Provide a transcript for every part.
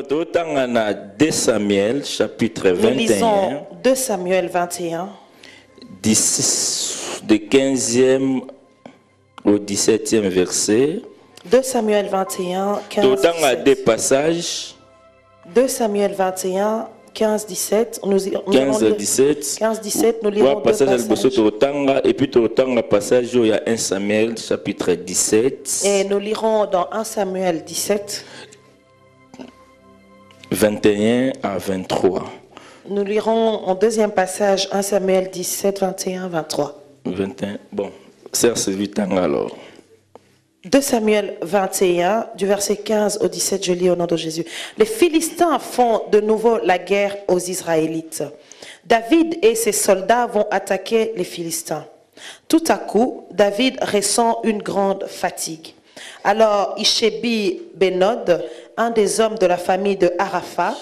totangana 2 Samuel chapitre Nous 21. lisons 2 Samuel 21. Du 15e au 17e verset. 2 Samuel 21, 15, Totanga 2 17. passages. 2 Samuel 21, 15, 17. Nous 15 à 17. 15, 17, nous lirons 2 passages. passages. Et puis totanga passage où il y a 1 Samuel chapitre 17. Et nous lirons dans 1 Samuel 17. 21 à 23. Nous lirons en deuxième passage 1 Samuel 17, 21, 23. 21. Bon, c'est celui alors. 2 Samuel 21, du verset 15 au 17, je lis au nom de Jésus. Les Philistins font de nouveau la guerre aux Israélites. David et ses soldats vont attaquer les Philistins. Tout à coup, David ressent une grande fatigue. Alors Ishébi Bénod, un des hommes de la famille de Arapha,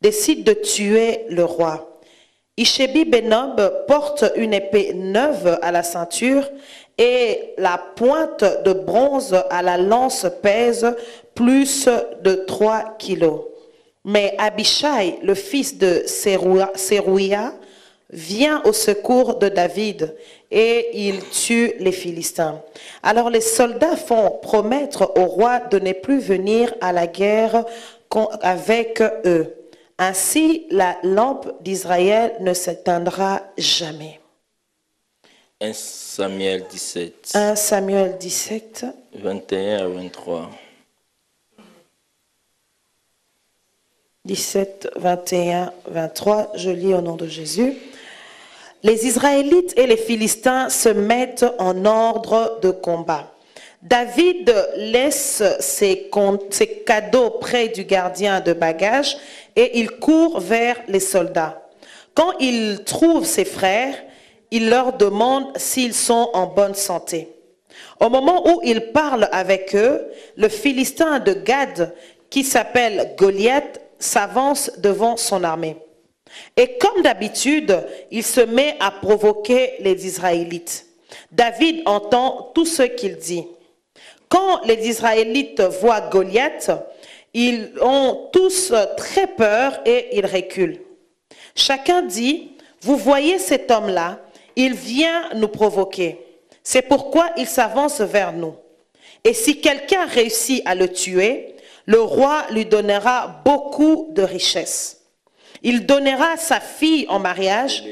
décide de tuer le roi. Ishébi Bénob porte une épée neuve à la ceinture et la pointe de bronze à la lance pèse plus de 3 kilos. Mais Abishai, le fils de Sérouia, vient au secours de David et il tue les Philistins. Alors les soldats font promettre au roi de ne plus venir à la guerre avec eux. Ainsi, la lampe d'Israël ne s'éteindra jamais. 1 Samuel 17. 1 Samuel 17. 21 à 23. 17, 21, 23. Je lis au nom de Jésus. Les Israélites et les Philistins se mettent en ordre de combat. David laisse ses cadeaux près du gardien de bagages et il court vers les soldats. Quand il trouve ses frères, il leur demande s'ils sont en bonne santé. Au moment où il parle avec eux, le Philistin de Gad, qui s'appelle Goliath, s'avance devant son armée. Et comme d'habitude, il se met à provoquer les Israélites. David entend tout ce qu'il dit. Quand les Israélites voient Goliath, ils ont tous très peur et ils reculent. Chacun dit, vous voyez cet homme-là, il vient nous provoquer. C'est pourquoi il s'avance vers nous. Et si quelqu'un réussit à le tuer, le roi lui donnera beaucoup de richesses. Il donnera sa fille en mariage.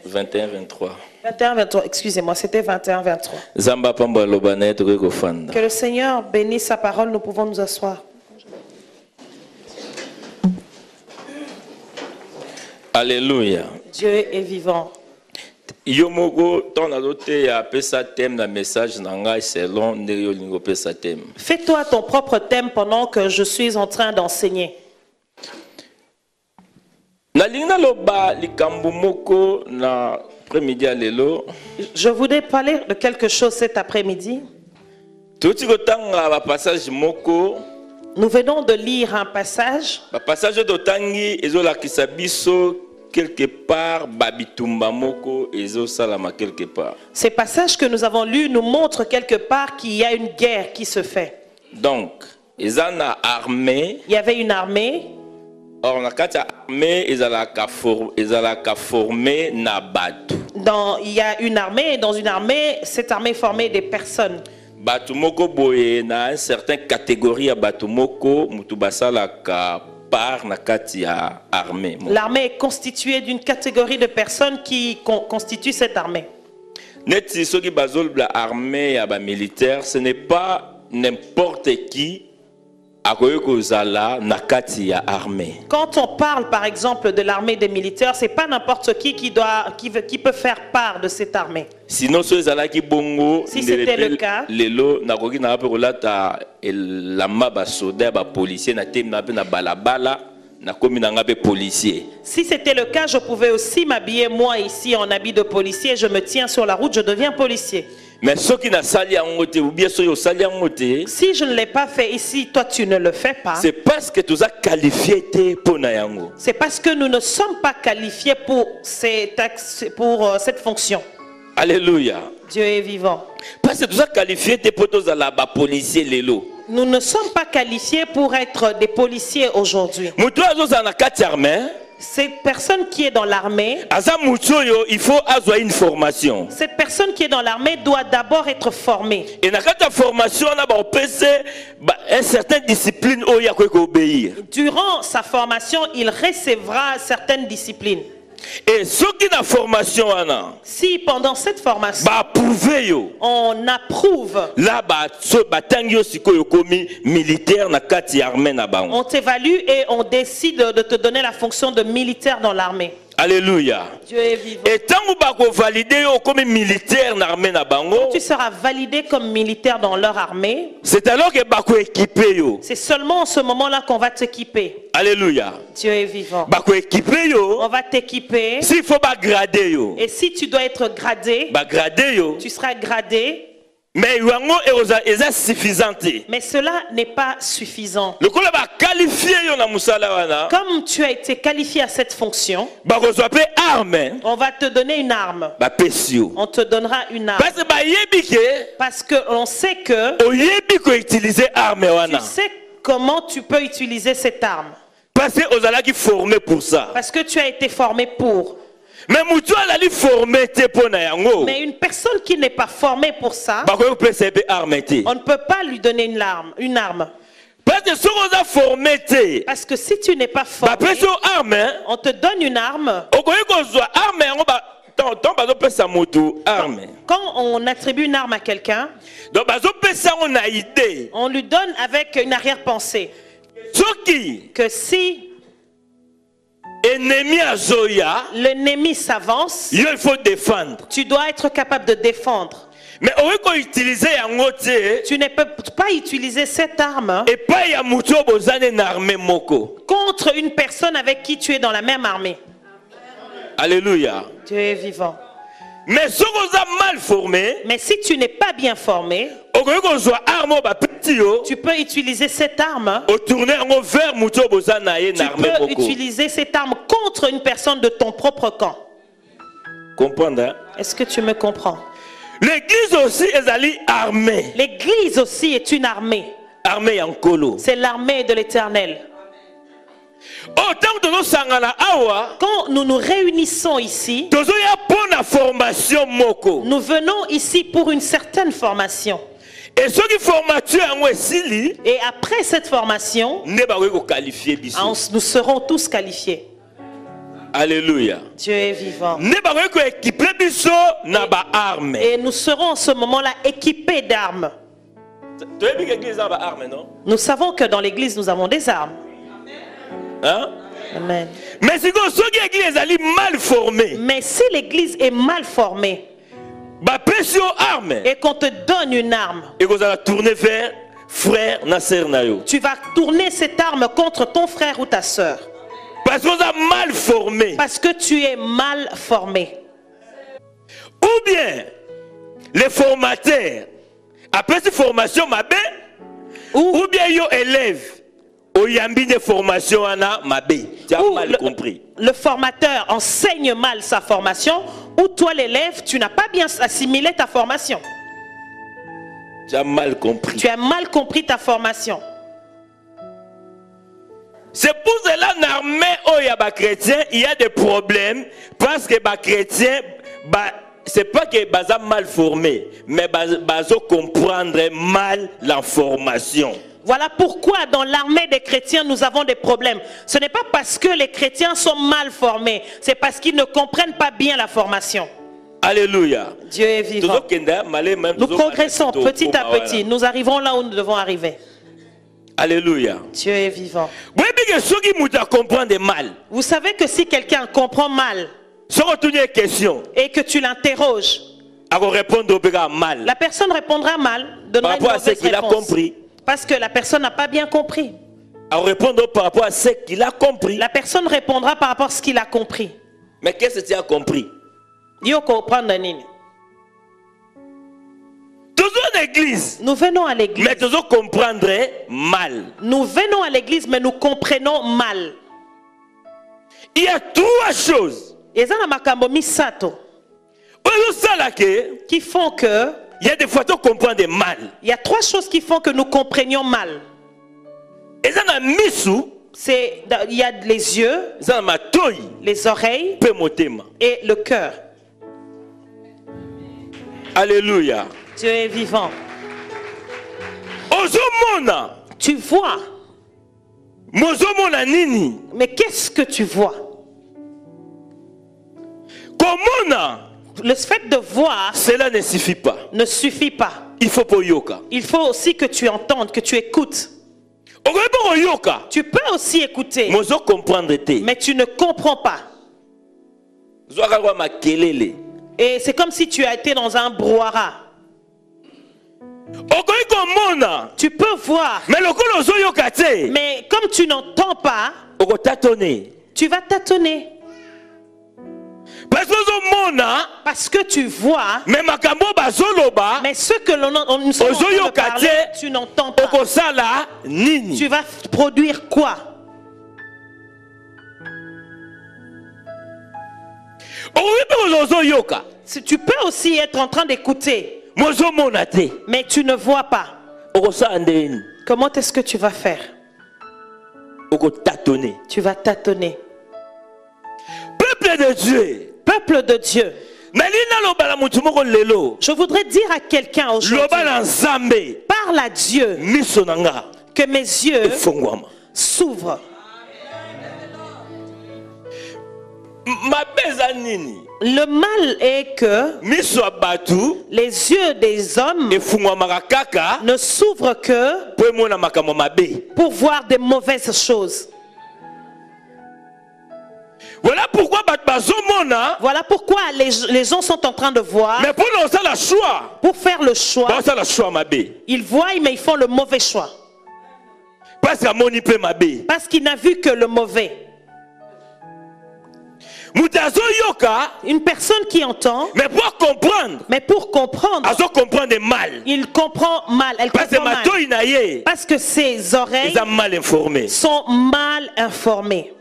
21, 23. 21, 23, excusez-moi, c'était 21, 23. Que le Seigneur bénisse sa parole, nous pouvons nous asseoir. Alléluia. Dieu est vivant. Fais-toi ton propre thème pendant que je suis en train d'enseigner. Je voudrais parler de quelque chose cet après-midi. Nous venons de lire un passage. Quelque part, babitumba moko ezo salama quelque part. Ces passages que nous avons lus nous montrent quelque part qu'il y a une guerre qui se fait. Donc, il y avait une armée. Or, na kati armée, ils allaient former na batu. Il y a une armée et dans une armée, cette armée formait des personnes. Batu moko boye na une certaine catégorie à batu moko mutubasala ka. L'armée est constituée d'une catégorie de personnes qui constituent cette armée. Ce n'est pas n'importe qui. Quand on parle par exemple de l'armée des militaires, c'est pas n'importe qui peut faire part de cette armée. Sinon, si c'était le cas, si c'était le cas, je pouvais aussi m'habiller moi ici en habit de policier. Je me tiens sur la route, je deviens policier. Mais si je ne l'ai pas fait ici, toi tu ne le fais pas. C'est parce que tu as qualifié. C'est parce que nous ne sommes pas qualifiés pour cette fonction. Alléluia. Dieu est vivant. Parce que tu as qualifié pour policier. Nous ne sommes pas qualifiés pour être des policiers aujourd'hui. Mutu azoza na kati ya armée. Cette personne qui est dans l'armée, Aza mutu oyo, il faut avoir une formation. cette personne qui est dans l'armée doit d'abord être formée. Et na kati ya formation na ba opese une certaine discipline oyo ya ko obéir. Durant sa formation, il recevra certaines disciplines. Et ceux qui na formation ana, Si pendant cette formation, ba approuver yo. on approuve, Là ba so batangi yo sikoyo komi militaire na kati ya armée na bango. on t'évalue et on décide de te donner la fonction de militaire dans l'armée. Alléluia. Dieu est vivant. Et tant que bako valider yo comme militaire na armée na bango, Tu seras validé comme militaire dans leur armée. c'est alors que bako équiper yo. C'est seulement en ce moment-là qu'on va t'équiper. Alléluia. Dieu est vivant. Bako équiper yo. On va t'équiper. S'il faut pas grader yo. Et si tu dois être gradé, Ba grader yo. tu seras gradé. Mais yango est suffisante. Mais cela n'est pas suffisant. Le kola ba qualifier yo na musala wana. Comme tu as été qualifié à cette fonction, Bako sope arme. on va te donner une arme. Ba pesio. On te donnera une arme. Parce que ba yebi ke Parce qu'on sait que oyebi ko utiliser arme wana. tu sais comment tu peux utiliser cette arme. Parce que ozala ki formé pour ça. Parce que tu as été formé pour. Mais mutu alali formé te pona yango. Mais une personne qui n'est pas formée pour ça, Bako pese pe arme te. on ne peut pas lui donner une arme. Parce que si on a formé te, Parce que si tu n'es pas ba formé, peso arme, on te donne une arme. okoyi kozwa arme yango ba tant bazo pesa mutu arme. Quand on attribue une arme à quelqu'un, Donc bazo pesa on a idée. on lui donne avec une arrière-pensée Soki que si ennemi azoya, l'ennemi s'avance, il faut défendre. tu dois être capable de défendre. Mais on peut utiliser yango te Tu ne peux pas utiliser cette arme et pas ya mutu bozane na arme moko. contre une personne avec qui tu es dans la même armée. Alléluia. Dieu est vivant. Mais si on a mal formé, Mais si tu n'es pas bien formé, okoyi kozwa arme ba petit yo, tu peux utiliser cette arme. o tourner yango vers mutu bozane na ye Tu na arme peux moko. utiliser cette arme contre une personne de ton propre camp. Comprendre hein? Est-ce que tu me comprends? L'église aussi est allée armée. L'église aussi est une armée. Armée en colo. C'est l'armée de l'Éternel. Autant que nous sangana awa, Quand nous nous réunissons ici, tozo ya bonne formation moko. nous venons ici pour une certaine formation. Et ceux qui formation yango esili, Et après cette formation, ne ba ko qualifier biso. nous serons tous qualifiés. Alléluia. Dieu est vivant. Ne ba ko équiper biso na ba arme. Et nous serons en ce moment-là équipés d'armes. Tu as vu que l'église a ba arme non? Nous savons que dans l'église, nous avons des armes. Hein? Amen. Mais si ceux qui l'église ali mal formée, Mais si l'église est mal formée ba pression arme et qu'on te donne une arme, et qu'on va tourner vers frère na sœur na yo. tu vas tourner cette arme contre ton frère ou ta sœur. Parce qu'on a mal formé. Parce que tu es mal formé. Ou bien les formateurs après cette formation mabé ou bien yo élève au yambi de formation ana mabé. Tu as mal compris. Le formateur enseigne mal sa formation ou toi l'élève, tu n'as pas bien assimilé ta formation. Tu as mal compris. Tu as mal compris ta formation. C'est pour cela que dans l'armée où il y a des chrétiens, il y a des problèmes parce que les chrétiens, ce n'est pas qu'ils sont mal formés, mais ils comprendre mal l'information. Voilà pourquoi dans l'armée des chrétiens, nous avons des problèmes. Ce n'est pas parce que les chrétiens sont mal formés, c'est parce qu'ils ne comprennent pas bien la formation. Alléluia. Dieu est vivant. Nous progressons petit à petit. Nous arrivons là où nous devons arriver. Alléluia. Dieu est vivant. Vous savez que si quelqu'un comprend mal et que tu l'interroges, la personne répondra mal, donnera une mauvaise réponse. Parce que la personne n'a pas bien compris. Par rapport à ce qu'il a compris. La personne répondra par rapport à ce qu'il a compris. Mais qu'est-ce que tu as compris? Nous venons à l'église. Mais tu dois comprendre mal. Nous venons à l'église, mais nous comprenons mal. Il y a trois choses qui font que Il y a des fois qu'on comprend des mal. Il y a trois choses qui font que nous comprenions mal. Et ça na misu, Il y a les yeux, ça na matoi, les oreilles pe motema. et le cœur. Alléluia. Dieu est vivant. Ozomona. Tu vois. Mozomona nini. Mais qu'est-ce que tu vois? Komona. Le fait de voir, Cela ne suffit pas. ne suffit pas. Il faut poyoka. Il faut aussi que tu entendes, que tu écoutes. Oyoka. Tu peux aussi écouter, Mozo comprendre te. mais tu ne comprends pas. Zoaka makelele. Et c'est comme si tu as été dans un brouhaha. Okoikomona. Tu peux voir, Mais lokolo zoyoka te. mais comme tu n'entends pas, Okotatone. tu vas tâtonner. Parce que ozomona. Parce que tu vois, Mais makambo bazoloba. mais ce que nous sommes en train de parler, tu n'entends pas. Okosala nini. Tu vas produire quoi? Ozoyoka. Tu peux aussi être en train d'écouter, Mozomona te. mais tu ne vois pas. Okosala ndeni. Comment est-ce que tu vas faire? Okotatone. Tu vas tâtonner. Peuple de Dieu. Peuple de Dieu, je voudrais dire à quelqu'un aujourd'hui, parle à Dieu, que mes yeux s'ouvrent. Le mal est que les yeux des hommes ne s'ouvrent que pour voir des mauvaises choses. Voilà pourquoi les gens sont en train de voir. Mais pour faire le choix, ils voient mais ils font le mauvais choix. Parce qu'il n'a vu que le mauvais. Une personne qui entend, mais pour comprendre, il comprend mal. Elle comprend mal. Parce que ses oreilles sont mal informées.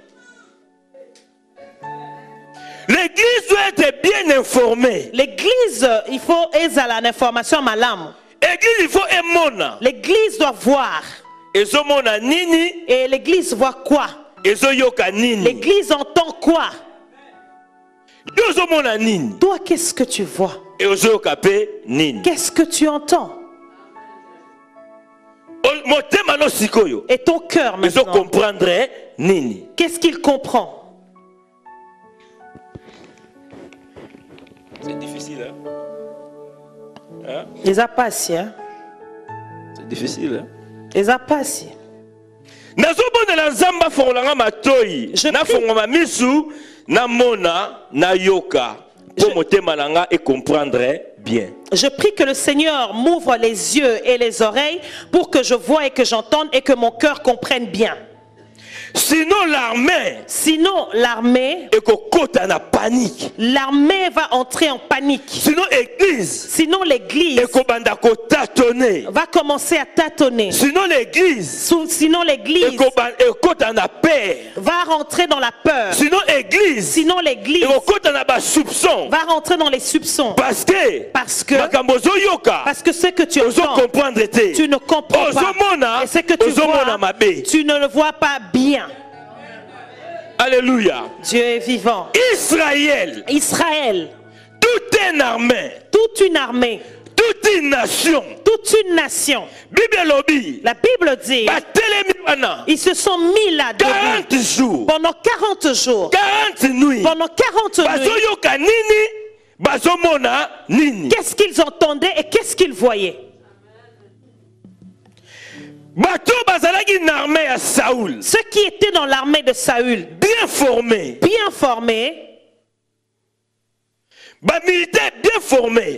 L'église doit être bien informée. L'église, il faut l'information malam. L'église doit voir. Et l'église voit quoi? L'église entend quoi? Toi, qu'est-ce que tu vois? Qu'est-ce que tu entends? Et ton cœur maintenant, qu'est-ce qu'il comprend? C'est difficile, hein? Les apassi, hein? C'est difficile, hein? Les apassi. Je prie que le Seigneur m'ouvre les yeux et les oreilles pour que je voie et que j'entende et que mon cœur comprenne bien. Sinon l'armée l'armée va entrer en panique. Sinon l'église va commencer à tâtonner. Sinon l'église va rentrer dans la peur. Sinon l'église va rentrer dans les soupçons. Parce que ce que tu entends, tu ne comprends pas. Et ce que tu vois, tu ne le vois pas bien. Alléluia. Dieu est vivant. Israël. Toute une armée. Toute une nation. La Bible dit, ils se sont mis là 40 jours. Pendant 40 jours. 40 nuits. Pendant 40 nuits. Qu'est-ce qu'ils entendaient et qu'est-ce qu'ils voyaient? Ceux qui étaient dans l'armée de Saül, bien formés,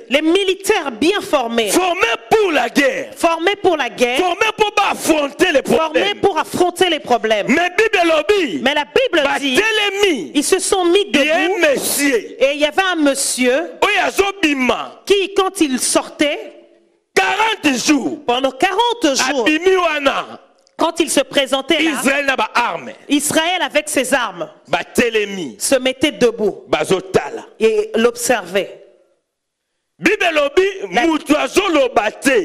les militaires bien formés, formés pour la guerre, formés pour affronter les problèmes. Mais la Bible dit, ils se sont mis debout et il y avait un monsieur qui, quand il sortait, 40 jours, pendant 40 jours, quand il se présentait là, Israël avec ses armes se mettait debout et l'observait. Bible lobi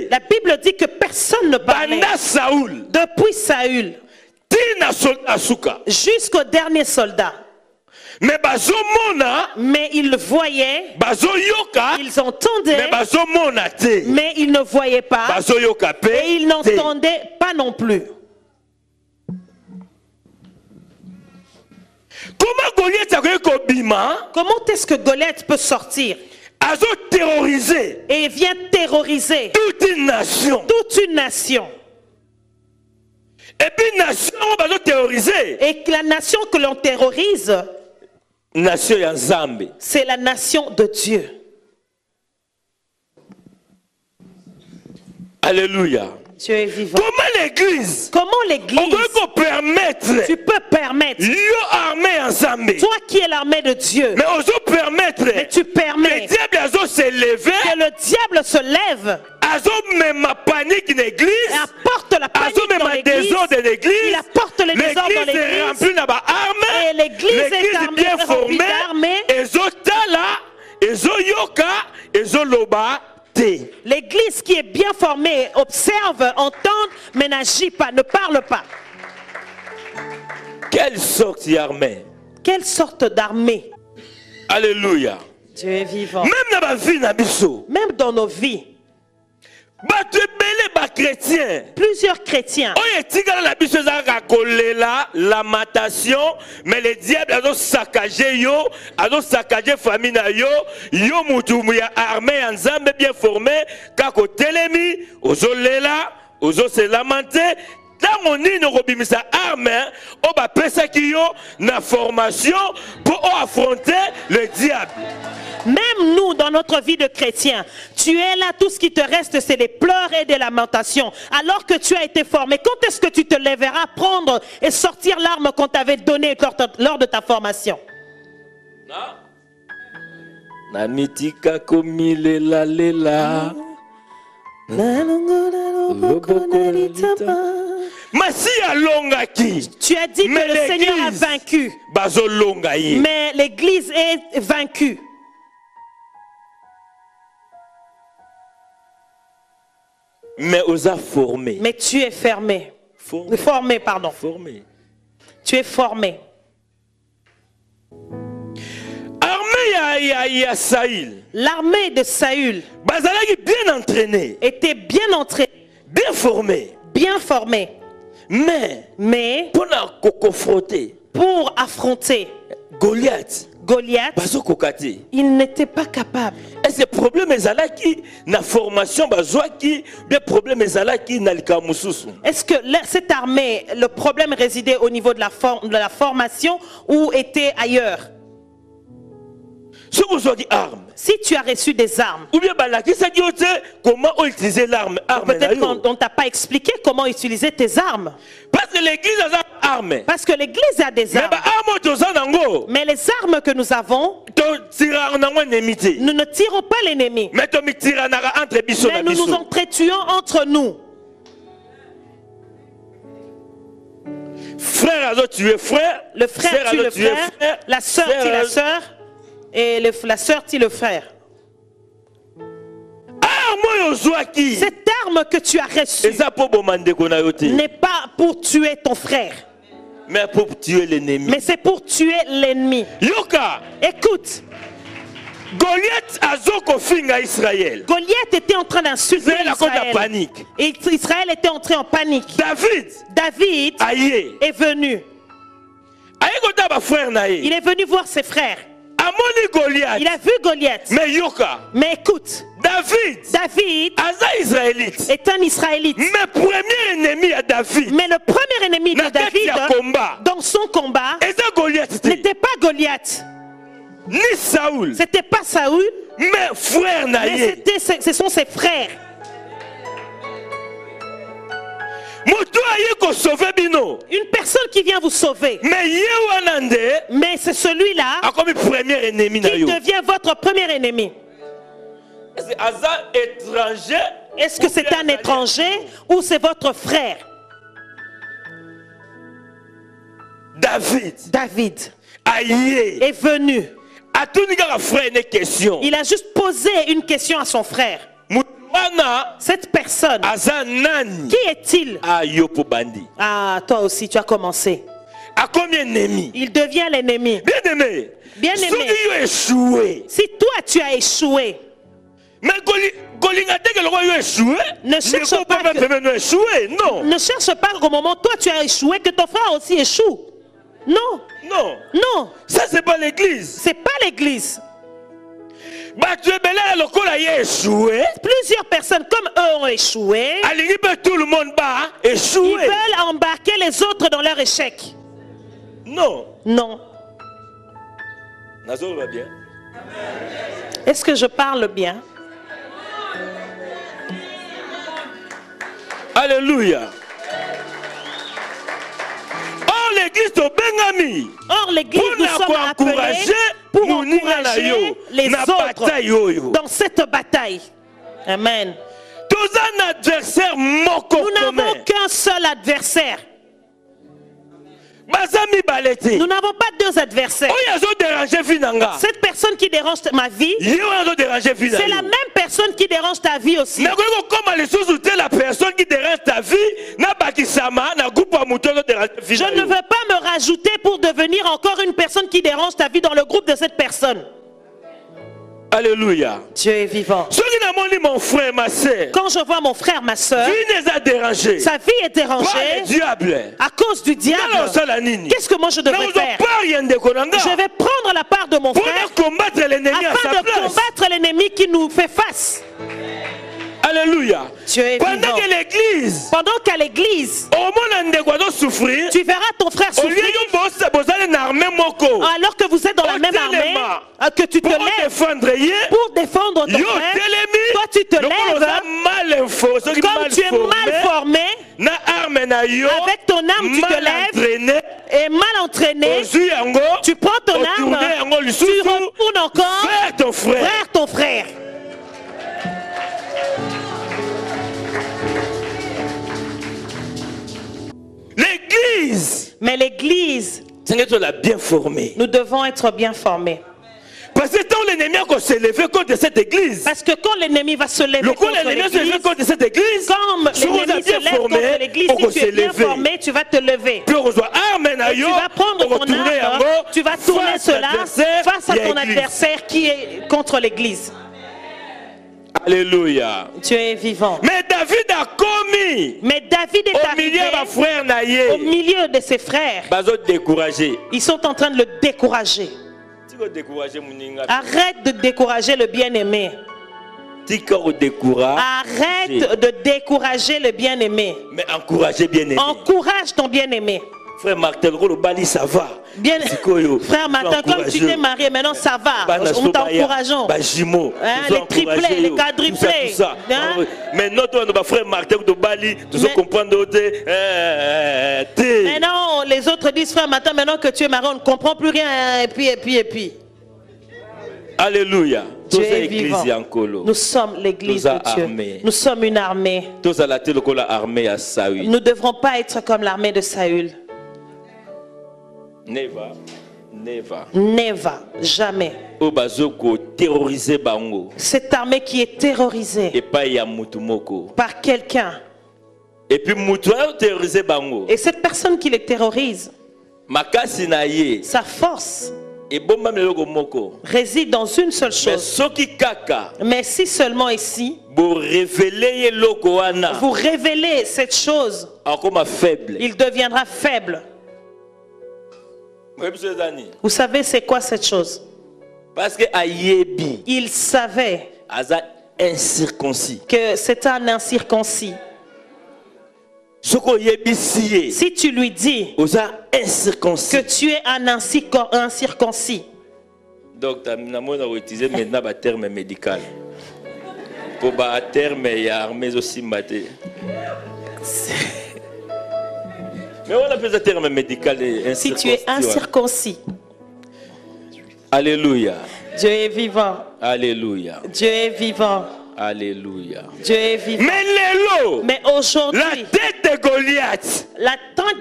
La Bible dit que personne ne parlait banda Saoul depuis Saül tina soldat suka jusqu'au dernier soldat. mais bazomona Mais ils voyaient, bazoyoka ils entendaient, mais bazomona te mais ils ne voyaient pas bazoyoka pe et ils n'entendaient pas non plus. comment Goliath a kobima Comment est-ce que Goliath peut sortir azo terroriser et vient terroriser toute une nation et puis nation bazo terroriser et que la nation que l'on terrorise, nation ya Nzambe. c'est la nation de Dieu. Alléluia. Dieu est vivant. Comment l'église tu peux permettre, toi qui es l'armée de Dieu, mais tu permets que le diable se lève et apporte la panique dans l'église, il apporte les désordres dans l'église, et l'église est remplie d'armées, l'église qui est bien formée observe, entend, mais n'agit pas, ne parle pas. Quelle sorte d'armée? Quelle sorte d'armée? Alléluia. Dieu est vivant. Même dans ma vie, même dans nos vies, plusieurs chrétiens lamentation, mais le diable a saccagé yo, a saccagé famille na yo, yo mutu ya armée ensemble bien formé, kako telemi, ozo lela, ozo se lamenter. Dans mon nid, nous sa arme, on va penser qu'il y a une formation pour affronter le diable. Même nous, dans notre vie de chrétien, tu es là, tout ce qui te reste, c'est des pleurs et des lamentations. Alors que tu as été formé, quand est-ce que tu te lèveras prendre et sortir l'arme qu'on t'avait donnée lors de ta formation? Namitika komile la lela. Tu as dit que le Seigneur a vaincu, mais l'église est vaincue. Mais tu es formé. Formé. Tu es formé. L'armée de Saül était bien entraînée, bien formée. Mais pour affronter Goliath, il n'était pas capable. Et ce problème est na formation bien problème est-ce que cette armée, le problème résidait au niveau de la formation ou était ailleurs? Si tu as reçu des armes, ou bien comment utiliser l'arme. Peut-être qu'on ne t'a pas expliqué comment utiliser tes armes. Parce que l'église a des armes. Parce que l'église a des armes. Mais les armes que nous avons, nous ne tirons pas l'ennemi. Mais nous nous entretuons entre nous. Frère tue frère. Le frère tue le frère. La sœur tue la sœur. Et la sœur tue le frère. Cette arme que tu as reçue n'est pas pour tuer ton frère, mais pour tuer l'ennemi. Mais c'est pour tuer l'ennemi. Écoute. Goliath était en train d'insulter Israël. Et Israël était entré en panique. David est venu. Il est venu voir ses frères. Il a vu Goliath. Mais écoute, David est un Israélite. Mais le premier ennemi de David dans son combat n'était pas Goliath. Ni Saoul. C'était pas Saoul. Mais frère mais ce sont ses frères. Une personne qui vient vous sauver. Mais c'est celui-là qui devient votre premier ennemi. Est-ce que c'est un étranger ou c'est votre frère? David est venu atunika frère une question. Il a juste posé une question à son frère. Cette personne, qui est-il? Ah, toi aussi, tu as commencé. Il devient l'ennemi. Bien-aimé. Bien-aimé. Si toi tu as échoué, ne cherche pas qu'au moment où toi tu as échoué, que ton frère aussi échoue. Non. Non. Non. Ça, c'est pas l'église. C'est pas l'église. Plusieurs personnes comme eux ont échoué. Tout le monde va échouer. Ils veulent embarquer les autres dans leur échec. Non. Non. Bien. Est-ce que je parle bien? Alléluia. Or l'église, nous sommes appelés pour encourager les autres dans cette bataille. Amen. Nous n'avons qu'un seul adversaire. Nous n'avons pas deux adversaires. Cette personne qui dérange ma vie, c'est la même personne qui dérange ta vie aussi. La personne qui dérange ta vie, je ne veux pas me rajouter pour devenir encore une personne qui dérange ta vie dans le groupe de cette personne. Alléluia. Dieu est vivant. Mon frère, ma soeur, quand je vois mon frère, ma soeur, sa vie est dérangée à cause du diable. Qu'est-ce que moi je devrais faire? Je vais prendre la part de mon frère afin de combattre l'ennemi qui nous fait face. Alléluia. Pendant qu'à l'église, tu verras ton frère souffrir. Alors que vous êtes dans la même armée, que tu te lèves pour défendre ton frère, toi tu te lèves comme tu es mal formé. Avec ton arme tu te lèves et mal entraîné, tu prends ton arme, tu retournes encore vers ton frère. L'église. Mais l'église, bien formée. Nous devons être bien formés. Parce que quand l'ennemi va se lever contre cette église, parce que quand l'ennemi va se lever contre l'église, comme l'ennemi se lève contre l'église, si tu es bien formé, tu vas te lever. Et tu vas prendre ton arme, tu vas tourner cela face à ton adversaire qui est contre l'église. Alléluia. Dieu est vivant. Mais David a commis. Mais David est arrivé au milieu de ses frères. Ils sont en train de le décourager. Arrête de décourager le bien-aimé. Arrête de décourager le bien-aimé. Mais encouragez bien-aimé. Encourage ton bien-aimé. Frère Martin, ça va. Bien, frère Martin, comme tu t'es marié, maintenant ça va. Nous t'encourageons. Les triplés, les quadruplés. Mais notre frère Martin, tu comprendre. Maintenant, les autres disent, frère Martin, maintenant que tu es marié, on ne comprend plus rien. Et puis. Alléluia. Dieu est vivant. Nous sommes l'église de Dieu. Nous sommes une armée. Nous ne devrons pas être comme l'armée de Saül. Never, jamais. Cette armée qui est terrorisée par quelqu'un. Et cette personne qui les terrorise, sa force réside dans une seule chose. Mais si seulement ici, vous révélez cette chose, il deviendra faible. Vous savez c'est quoi cette chose? Parce que il savait que c'est un incirconcis. Si tu lui dis que tu es un incirconcis, donc on va utiliser maintenant le terme médical. Pour le terme, il y a armée aussi. Mais on appelle ce terme médical si tu es incirconcis. Alléluia. Dieu est vivant. Alléluia. Dieu est vivant. Alléluia. Dieu est vivant. Mais aujourd'hui, la tête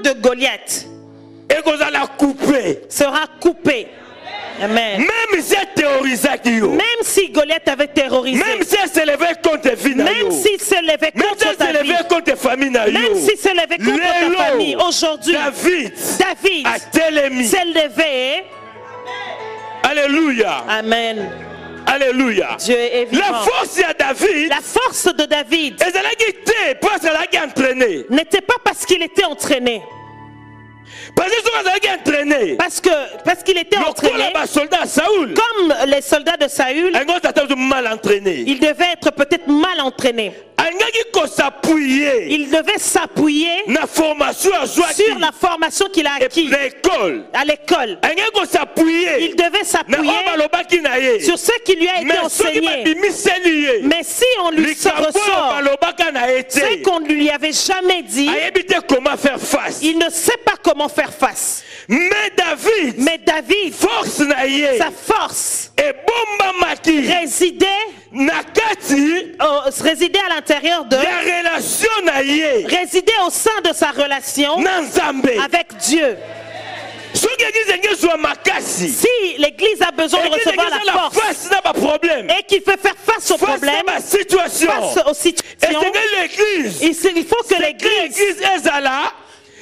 de Goliath, sera coupée. Amen. Même même si terrorisaki yo, Même si Goliath avait terrorisé, même si elle s'élevait contre vie na yo, même s'il s'élevait même si contre elle ta vie, s'élevait contre famille na yo, même s'il s'élevait contre Lelo, ta famille, aujourd'hui, David a David telemi. s'est levé. Alléluia. Amen. Alléluia. Dieu est La vivant. force de David, La force de David ezalaki te parce qu'elle a entraîné. n'était pas parce qu'il était entraîné. Parce que entraîné. Parce qu'il était entraîné, Le soldat Saoul, comme les soldats de Saül, un gars mal entraîné. il devait être peut-être mal entraîné. Il devait s'appuyer Na formation sur la formation qu'il a acquise l'école. à l'école. Il devait s'appuyer sur ce qui lui a été enseigné. Mais si on lui ressort ce qu'on ne lui avait jamais dit, comment faire face. il ne sait pas comment faire face. Mais David, Force sa force et bomba résidait à l'intérieur de, résidait au sein de sa relation avec Dieu. Si l'église a besoin de recevoir la force et qu'il fait faire face aux problèmes, face aux situations, il faut que l'église,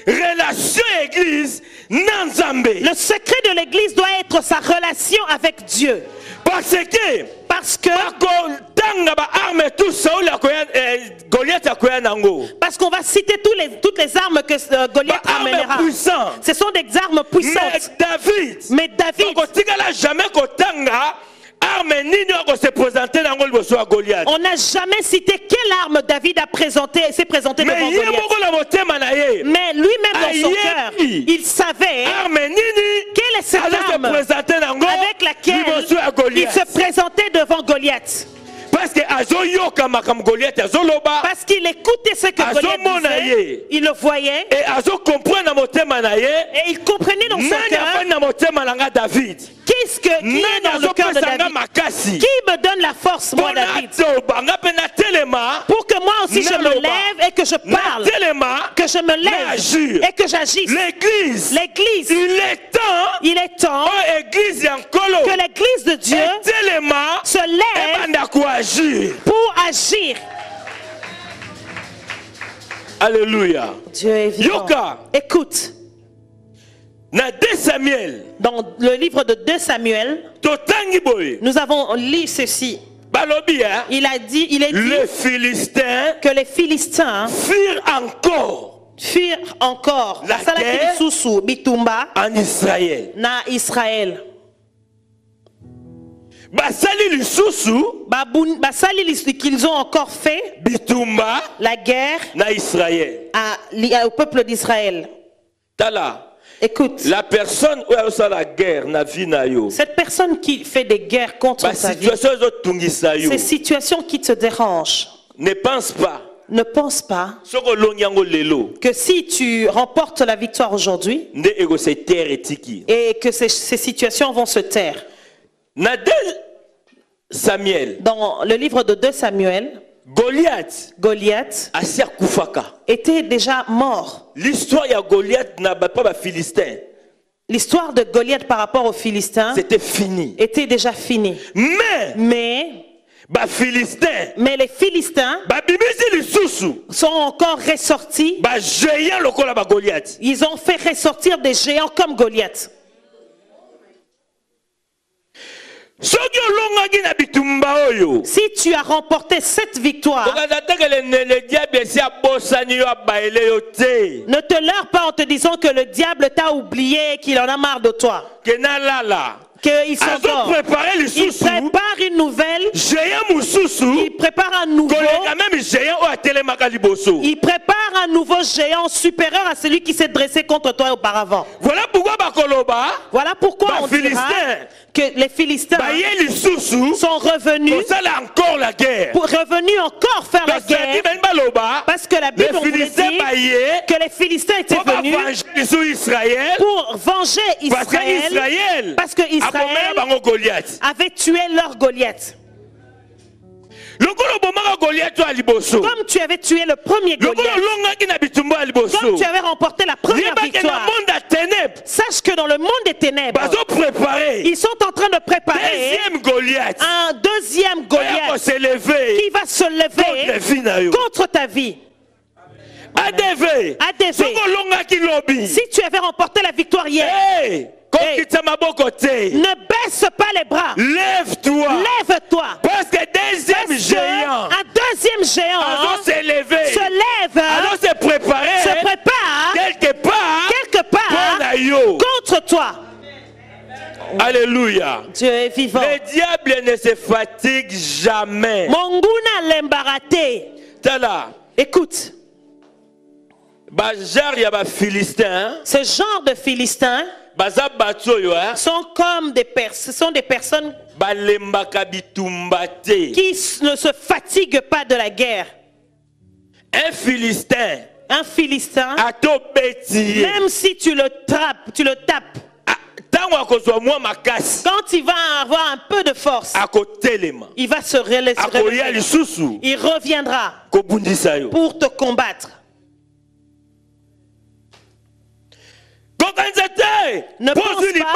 relation église le secret de l'église doit être sa relation avec Dieu. Parce qu'on va citer toutes les armes que Goliath amènera. Ce sont des armes puissantes. Mais David, on n'a jamais cité quelle arme David s'est présenté devant Goliath. Mais lui-même dans son cœur, il savait quelle est cette arme avec laquelle il se présentait devant Goliath. Parce qu'il écoutait ce que Goliath disait, il le voyait, et il comprenait dans son cœur qu'est-ce qui est dans le cœur de David. Qui me donne la force, moi, David, pour que moi aussi je me lève et que je parle, que je me lève et que j'agisse. L'église, il est temps que l'église de Dieu se lève pour agir. Alléluia. Dieu est vivant. Écoute. Dans le livre de 2 Samuel, nous avons lu ceci. Il est dit que les Philistins firent encore la guerre en Israël. Na Israël. Qu'ils ont encore fait la guerre na Israël. Au peuple d'Israël. Écoute, la personne où a la guerre na vie na yo, cette personne qui fait des guerres contre sa vie, ces situations qui te dérangent, ne pense pas que si tu remportes la victoire aujourd'hui et que ces situations vont se taire. Dans le livre de 2 Samuel, Goliath était déjà mort. L'histoire de Goliath n'a pas Philistin. L'histoire de Goliath par rapport aux Philistins était déjà finie. Mais les Philistins sont encore ressortis. Ils ont fait ressortir des géants comme Goliath. Si tu as remporté cette victoire, ne te leurre pas en te disant que le diable t'a oublié et qu'il en a marre de toi. Qu'ils s'endorment. Ils préparent une nouvelle. Ils préparent un nouveau. Ils préparent un nouveau géant supérieur à celui qui s'est dressé contre toi auparavant. Voilà pourquoi on dira que les Philistins sont revenus encore faire la guerre. Parce que la Bible nous dit que les Philistins étaient venus pour venger Israël. Parce que Israël avait tué leur Goliath. Comme tu avais tué le premier Goliath, comme tu avais remporté la première victoire, sache que dans le monde des ténèbres, ils sont en train de préparer un deuxième Goliath qui va se lever contre ta vie. ADV. Si tu avais remporté la victoire hier, ne baisse pas les bras. Lève-toi. Parce que un deuxième géant se lève, se prépare quelque part contre toi. Alléluia. Dieu est vivant. Le diable ne se fatigue jamais. Monguna l'embarraté. Écoute. Ce genre de Philistins sont comme des personnes qui ne se fatiguent pas de la guerre. Un Philistin, même si tu le tapes, quand il va avoir un peu de force, il va se relever. Il reviendra pour te combattre. Ne pense pas,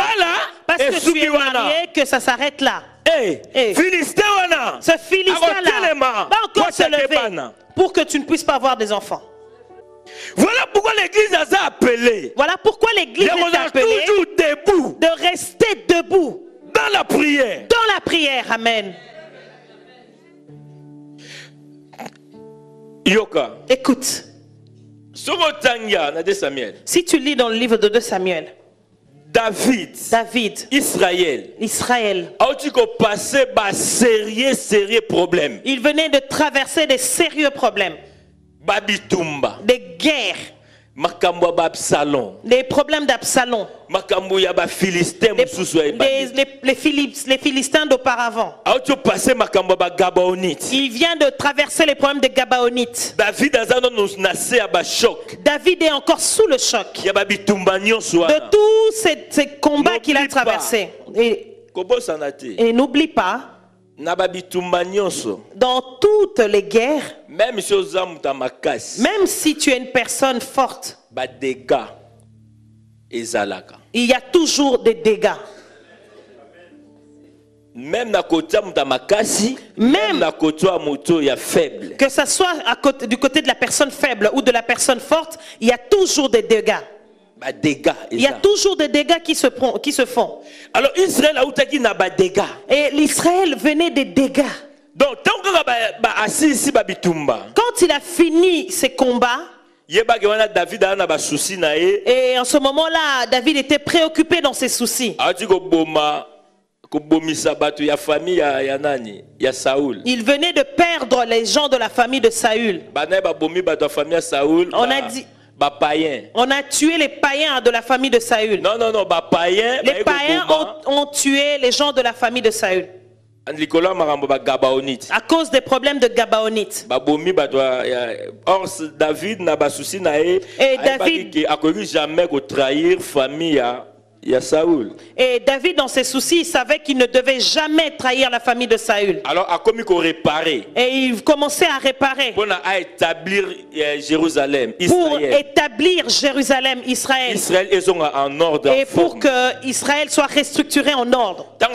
parce que tu es marié, que ça s'arrête là. Ce Philistin-là va encore se lever pour que tu ne puisses pas avoir des enfants. Voilà pourquoi l'église a appelé. Voilà pourquoi l'église est appelée toujours debout, de rester debout dans la prière. Dans la prière, amen. Yoka. Écoute. Si tu lis dans le livre de 2 Samuel, David, Israël, il venait de traverser des sérieux problèmes, des guerres, des problèmes d'Absalom, les Philistins d'auparavant. Il vient de traverser les problèmes des Gabaonites. David est encore sous le choc de tous ces combats qu'il a traversés. Et n'oublie pas, dans toutes les guerres, même si tu es une personne forte, il y a toujours des dégâts. Même que ce soit du côté de la personne faible ou de la personne forte, il y a toujours des dégâts. Il y a toujours des dégâts qui se font. Alors Israël a eu des dégâts. Et l'Israël venait des dégâts. Donc quand il a fini ses combats, et en ce moment-là, David était préoccupé dans ses soucis. Il venait de perdre les gens de la famille de Saül. On a tué les païens de la famille de Saül. Les païens ont tué les gens de la famille de Saül. À cause des problèmes de Gabaonites. Et David, dans ses soucis, il savait qu'il ne devait jamais trahir la famille de Saül. Alors, et il commençait à réparer pour établir Jérusalem, Israël. Et pour que Israël soit restructuré en ordre. Quand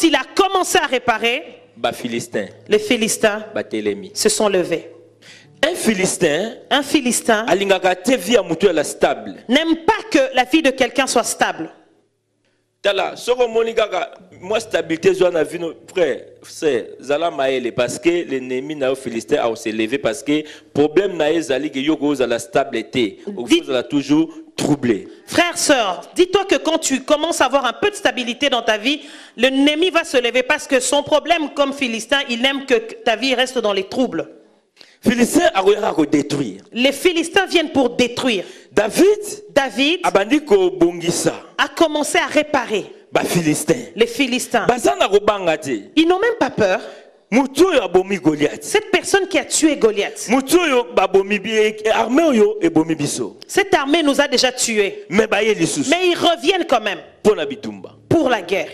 il a commencé à réparer, les Philistins se sont levés. Un Philistin n'aime pas que la vie de quelqu'un soit stable. Parce que l'ennemi n'a Philistin a se levé parce que problème n'a stabilité, toujours troublé. Frère, sœur, dis-toi que quand tu commences à avoir un peu de stabilité dans ta vie, l'ennemi va se lever parce que son problème comme Philistin, il aime que ta vie reste dans les troubles. Les Philistins viennent pour détruire. David a commencé à réparer les Philistins. Ils n'ont même pas peur. Cette personne qui a tué Goliath, cette armée nous a déjà tués. Mais ils reviennent quand même pour la guerre.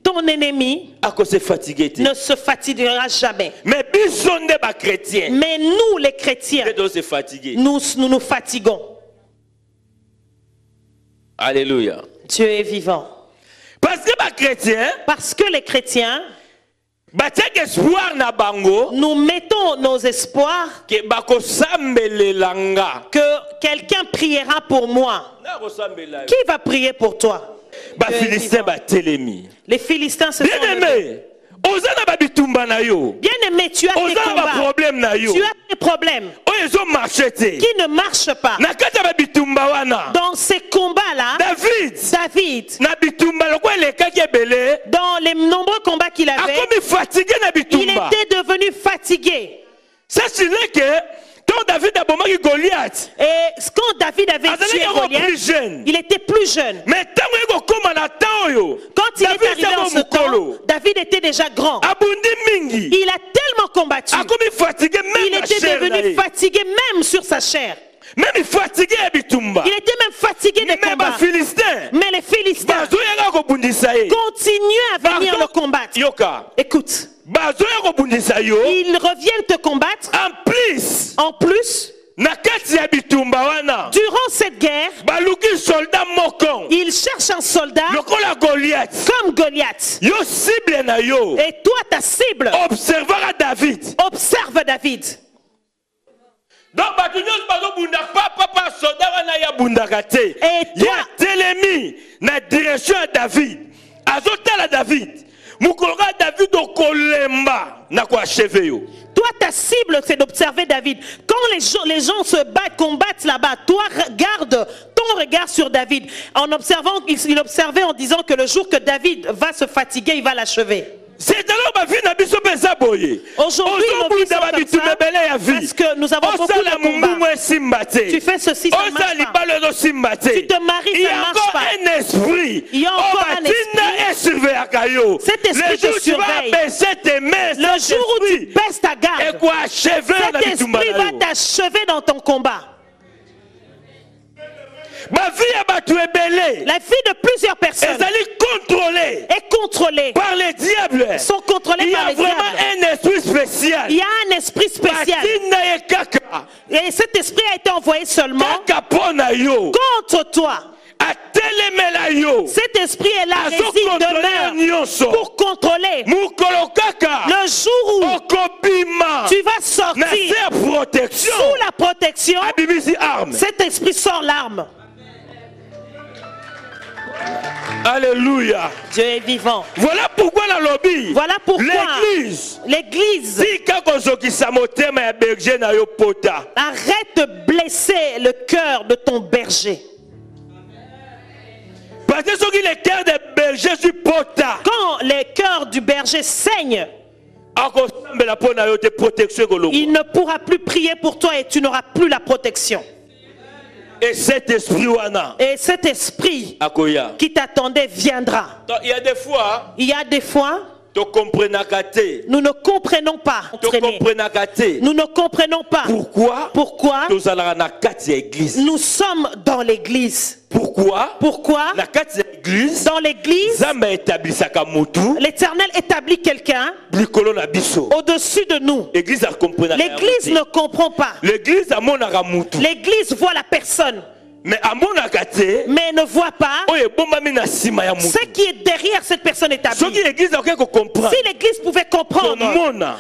ton ennemi ne se fatiguer. ne se fatiguera jamais. Mais biso nde ba chrétien. Mais nous, les chrétiens, Doit se fatiguer. nous nous fatiguons. Alléluia. Dieu est vivant. Parce que ba chrétien, Parce que les chrétiens, batiak espoir na bango nous mettons nos espoirs ke bako sambelelanga. que quelqu'un priera pour moi. Na ko sambela. Qui va prier pour toi? Ba Dieu est Philistin vivant. ba telemi. Les Philistins se sont Bien levés. aimé, ozana ba bitumba na yo. Bien aimé, tu as tes Ozana ba combats. problème na yo. Tu as des problèmes Oyo ezo marché te. qui ne marchent pas. Na kati ya ba bitumba wana. Dans ces combats-là, David, na bitumba loko elekaki ebele. dans les nombreux combats qu'il avait, Akomi fatigué na il bitumba. était devenu fatigué. Ça c'est que quand David a bomaki Goliath. Et quand David avait tué Azalaki plus Goliath, jeune. il était plus jeune. Mais tango eko koma na temps oyo. Quand il est arrivé en ce mukolo. temps, David était déjà grand. Abundi mingi. Il a tellement combattu. Akomi fatigué même Il na était chair na devenu ye. fatigué même sur sa chair. Même fatigué à bitumba. Il était même fatigué des Mais combats. ba Philistin. Mais les Philistins Bazoyaka kobundisa ye. continuent à venir le combattre. Yoka. Écoute, Bazoyaka kobundisa yo. ils reviennent te combattre. En plus, na kati ya bitumba wana. durant cette guerre, Baluki soldat mokon. ils cherchent un soldat Lokola Goliath. comme Goliath. Yo cible na yo. Et toi, ta cible, Observera David. observe David. Donc bato nyonso bazobunda papa soldat wana ya bundaka te. Et toi- Ya telemi na direction ya David. Azotala David. Mukoloka David okolemba na ko achever yo. Toi, ta cible, c'est d'observer David. Quand les gens se battent, combattent là-bas, toi, garde ton regard sur David. En observant, il observait en disant que le jour que David va se fatiguer, il va l'achever. C'est alors ma vie na biso pesa boye. Aujourd'hui, nos vies sont comme ça, parce que nous avons beaucoup de combats. Tu fais ceci, ça ne marche pas. Tu te maries, Il y ça a ne marche encore pas. un esprit. Il y a encore un esprit. Cet esprit te surveille. Le jour où tu baisses ta garde, cet esprit va t'achever dans ton combat. Ma vie à battu ebele. La vie de plusieurs personnes est contrôlée par les diables. sont contrôlées Il y par a les vraiment diables. un esprit spécial. Il y a un esprit spécial. Et cet esprit a été envoyé seulement contre toi. Cet esprit est là, réside, demeure pour contrôler. Le jour où tu vas sortir sous la protection, cet esprit sort l'arme. Alléluia. Dieu est vivant. Voilà pourquoi la lobby. Voilà pourquoi l'église arrête de blesser le cœur de ton berger. Parce que le cœur des bergers sur pota. Quand les cœurs du berger saignent, il ne pourra plus prier pour toi et tu n'auras plus la protection. Et cet esprit qui t'attendait viendra. Il y a des fois nous ne comprenons pas. Nous ne comprenons pas. Pourquoi nous sommes dans l'église. Pourquoi dans l'église, l'Éternel établit quelqu'un au-dessus de nous. L'église ne comprend pas. L'église voit la personne, mais ne voit pas ce qui est derrière cette personne établie. Si l'église pouvait comprendre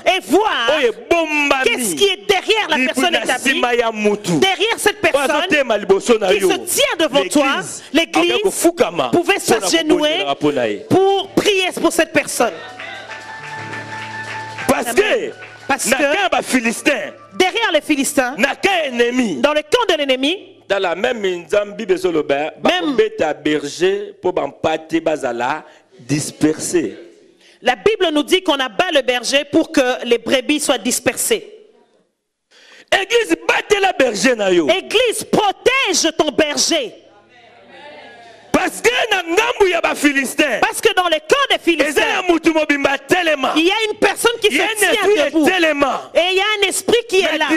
et voir qu'est-ce qui est derrière la personne établie, derrière cette personne qui se tient devant toi, l'église pouvait s'agenouiller pour prier pour cette personne. Parce que derrière les Philistins, dans le camp de l'ennemi, dans la même Bible berger pour disperser. La Bible nous dit qu'on abat le berger pour que les brebis soient dispersées. Église, Église, protège ton berger. Parce que dans le camp des Philistins, il y a une personne qui se tient debout. Et il y a un esprit qui est là.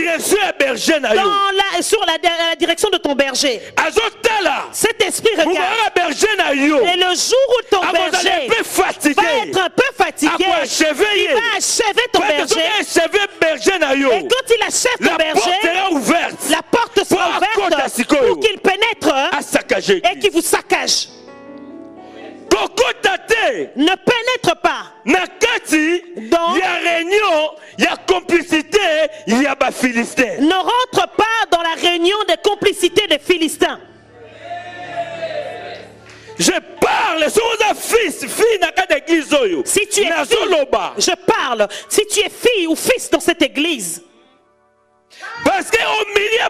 Sur la direction de ton berger. Cet esprit regarde. Et le jour où ton berger va être un peu fatigué, il va achever ton berger. Et quand il achève ton berger, la porte sera ouverte pour qu'il pénètre et qu'il vous saccage. Ne pénètre pas dans ne rentre pas dans la réunion des complicités des Philistins. Je parle, si tu es fille, je parle, si tu es fille ou fils dans cette église. Parce qu'au milieu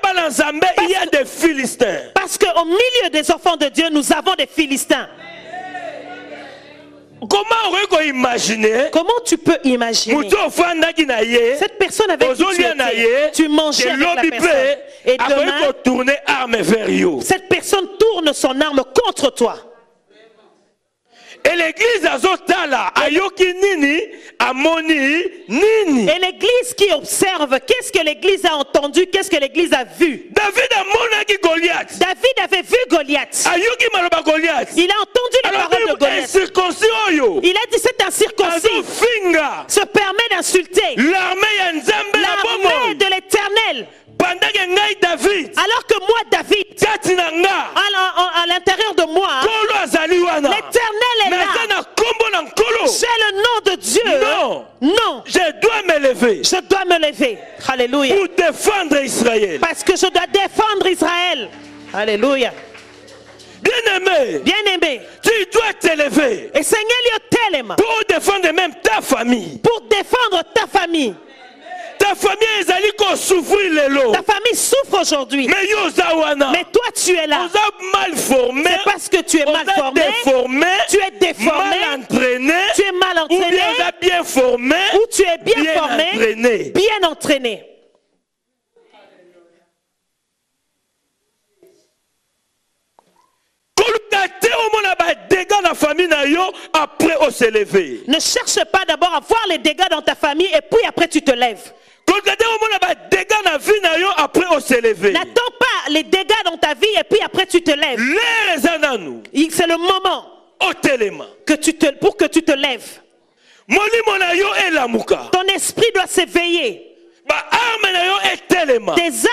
il y a des Philistins. Parce qu'au milieu des enfants de Dieu, nous avons des Philistins. Comment tu peux imaginer cette personne avec qui tu mangeais avec la personne et demain, cette personne tourne son arme contre toi. Et l'église azotala ayoki nini amoni nini. Et l'église qui observe, qu'est-ce que l'église a entendu, qu'est-ce que l'église a vu? David amonaki Goliath. David avait vu Goliath. Ayoki maloba Goliath. Il a entendu les paroles de Goliath. Il a dit c'est un circoncis. Se permet d'insulter l'armée de l'Éternel. Alors que moi, David, à l'intérieur de moi, l'Éternel est là. J'ai le nom de Dieu. Non. Je dois me lever. Je dois me lever. Alléluia. Pour défendre Israël. Parce que je dois défendre Israël. Alléluia. Bien-aimé. Bien-aimé. Tu dois te lever. Et Seigneur, pour défendre même ta famille. Pour défendre ta famille. Ta famille souffre aujourd'hui. Mais toi tu es là. C'est parce que tu es mal formé, tu es déformé, mal entraîné, tu es mal entraîné, ou bien formé, ou tu es bien formé, entraîné. Bien entraîné. Ne cherche pas d'abord à voir les dégâts dans ta famille et puis après tu te lèves. N'attends pas les dégâts dans ta vie et puis après tu te lèves. C'est le moment pour que tu te lèves. Ton esprit doit s'éveiller. Tes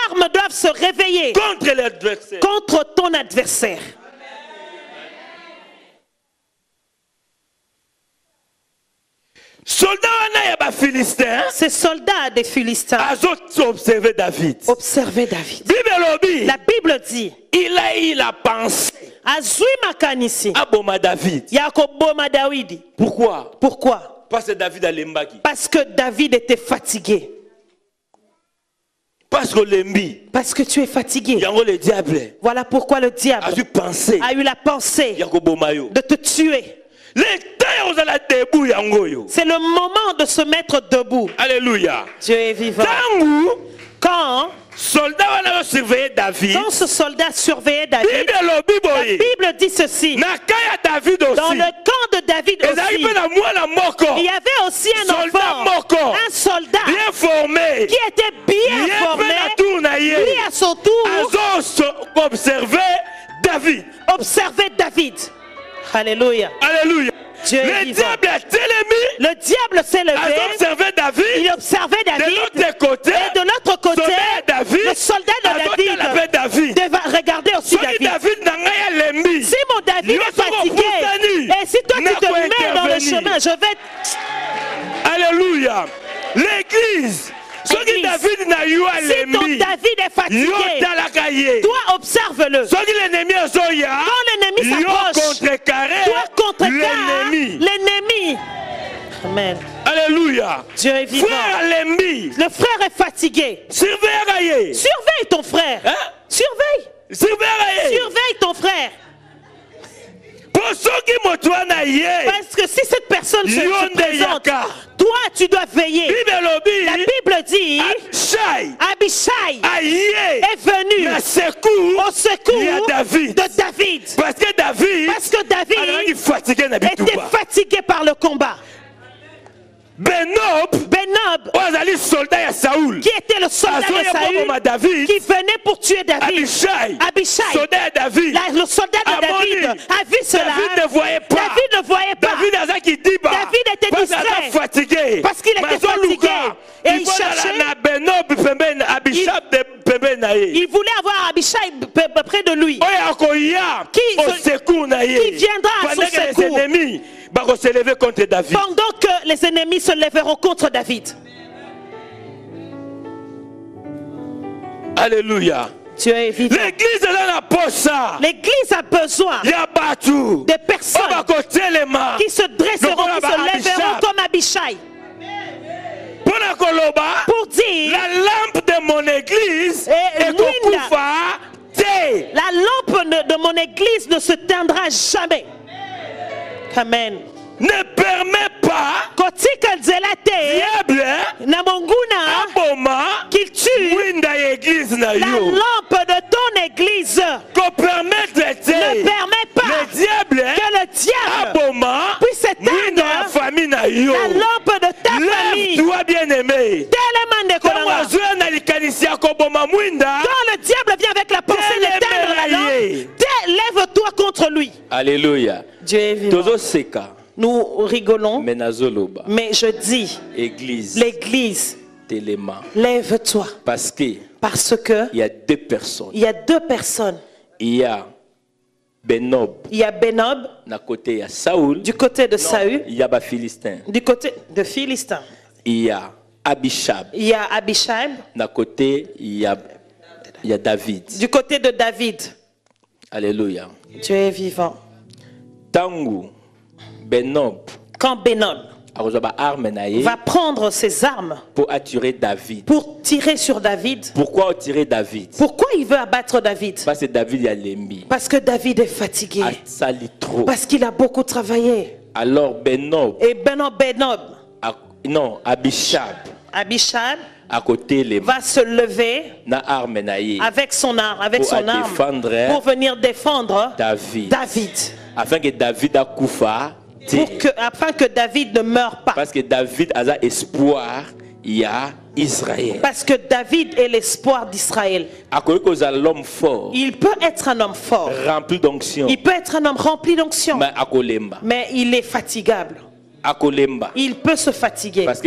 armes doivent se réveiller contre ton adversaire. Ces soldats des Philistins observaient David. La Bible dit il a eu la pensée aboma David. Pourquoi? Parce que David était fatigué. Parce que tu es fatigué. Voilà pourquoi le diable a eu la pensée de te tuer. C'est le moment de se mettre debout. Alléluia. Dieu est vivant. Quand ce soldat surveillait David, la Bible dit ceci. Dans le camp de David aussi, il y avait aussi un enfant, un soldat qui était bien formé, lui à son tour observait David. Alléluia. Alléluia. Le diable s'est levé. Il observait David. Et de l'autre côté, le soldat de David devait regarder aussi David. Si mon David est fatigué, et si toi tu te mets dans le chemin, je vais... Alléluia. L'église. Si ton David est fatigué, toi observe-le. Quand l'ennemi s'approche, toi contrecarre l'ennemi. Amen. Alléluia. Dieu est vivant. Le frère est fatigué. Surveille ton frère. Hein? Surveille ton frère. Parce que si cette personne se présente, toi tu dois veiller. La Bible dit Abishai est venu au secours de David. David. Parce que David David fatigué était fatigué par le combat. Benob, soldat de Saoul, qui était le soldat de Saül, qui venait pour tuer David. Abishai, soldat de David, le soldat de David a vu cela. David ne voyait pas. David était distrait fatigué. Parce qu'il était fatigué. Et il cherchait. Il voulait avoir Abishai près de lui. Qui viendra à son secours. Contre David. Pendant que les ennemis se lèveront contre David. Alléluia. Dieu est vivant. L'église a besoin de personnes qui se dresseront, qui se lèveront comme Abishai. Pour dire, la lampe de mon église la lampe de mon église ne se teindra jamais. Amen. Ne permet pas qu'il tue la lampe de ton église. Ne permet pas que le diable puisse éteindre la lampe de ta famille. Lève-toi, bien-aimé. Quand le diable vient avec la pensée d'éteindre la lampe, lève-toi contre lui. Alléluia. Dieu est vivant. Nous rigolons, mais je dis, l'église, lève-toi. Parce que il y a deux personnes. Il y a deux personnes. Il y a Benob. Du côté de Saül. Il y a Philistin. Du côté de Philistin. Il y a Abishab. Il y a David. Du côté de David. Alléluia. Dieu est vivant. Quand Benob va prendre ses armes pour attirer David, pour tirer sur David. Pourquoi tirer David? Pourquoi il veut abattre David? Parce que David est fatigué. Parce qu'il a beaucoup travaillé. Alors Benob, Abishab va se lever avec son arme, pour venir défendre David. Afin que David a koufa, afin que David ne meure pas. Parce que David a espoir, il y a Israël. Parce que David est l'espoir d'Israël. Il peut être un homme fort, rempli d'onction. Il peut être un homme rempli d'onction, mais il est fatigable. Il peut se fatiguer. Parce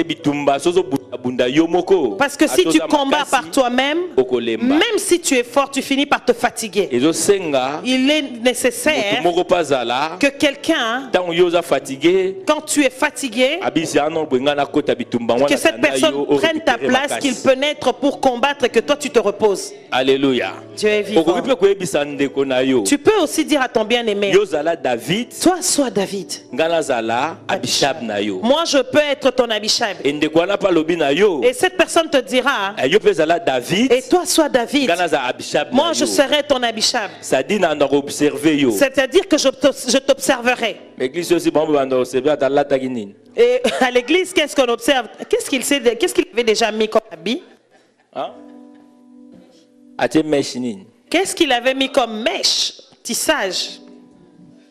que si tu combats par toi-même, même si tu es fort, tu finis par te fatiguer. Il est nécessaire que quelqu'un, quand tu es fatigué, que cette personne prenne ta place, qu'il peut naître pour combattre et que toi tu te reposes. Alléluia. Dieu est vivant. Tu peux aussi dire à ton bien-aimé, toi sois David. Moi je peux être ton Abishab. Et cette personne te dira, et toi sois David. Moi je serai ton Abishab. C'est-à-dire que je t'observerai. Et à l'église, qu'est-ce qu'on observe? Qu'est-ce qu'il avait déjà mis comme habit? Qu'est-ce qu'il avait mis comme mèche, tissage?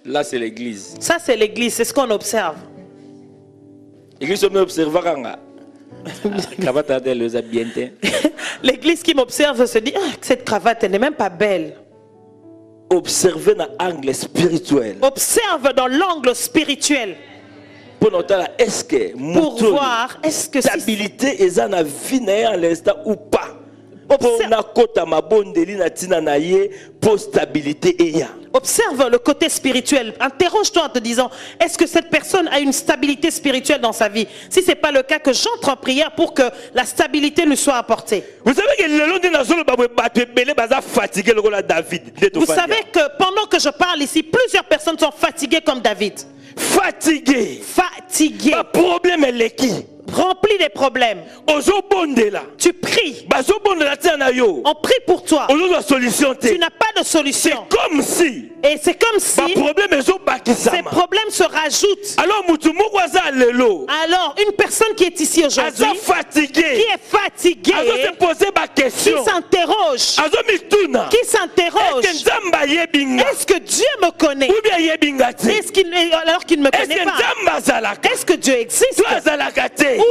Là c'est l'église. Ça c'est l'église, c'est ce qu'on observe. L'église qui m'observe se dit, cette cravate elle n'est même pas belle. Observez dans l'angle spirituel. Observe dans l'angle spirituel. Pour voir est-ce que stabilité est dans la vie à l'instant ou pas. Observe le côté spirituel. Interroge-toi en te disant, est-ce que cette personne a une stabilité spirituelle dans sa vie? Si ce n'est pas le cas, que j'entre en prière pour que la stabilité lui soit apportée. Vous savez que pendant que je parle ici, plusieurs personnes sont fatiguées comme David. Fatigué. Fatigué. Le problème est qui? rempli des problèmes. Tu pries. On prie pour toi. Tu n'as pas de solution. Comme si. Et c'est comme si ces problèmes se rajoutent. Alors, une personne qui est ici aujourd'hui, qui est fatiguée, qui s'interroge, est-ce que Dieu me connaît? Alors qu'il ne me connaît pas. Est-ce que Dieu existe? Ou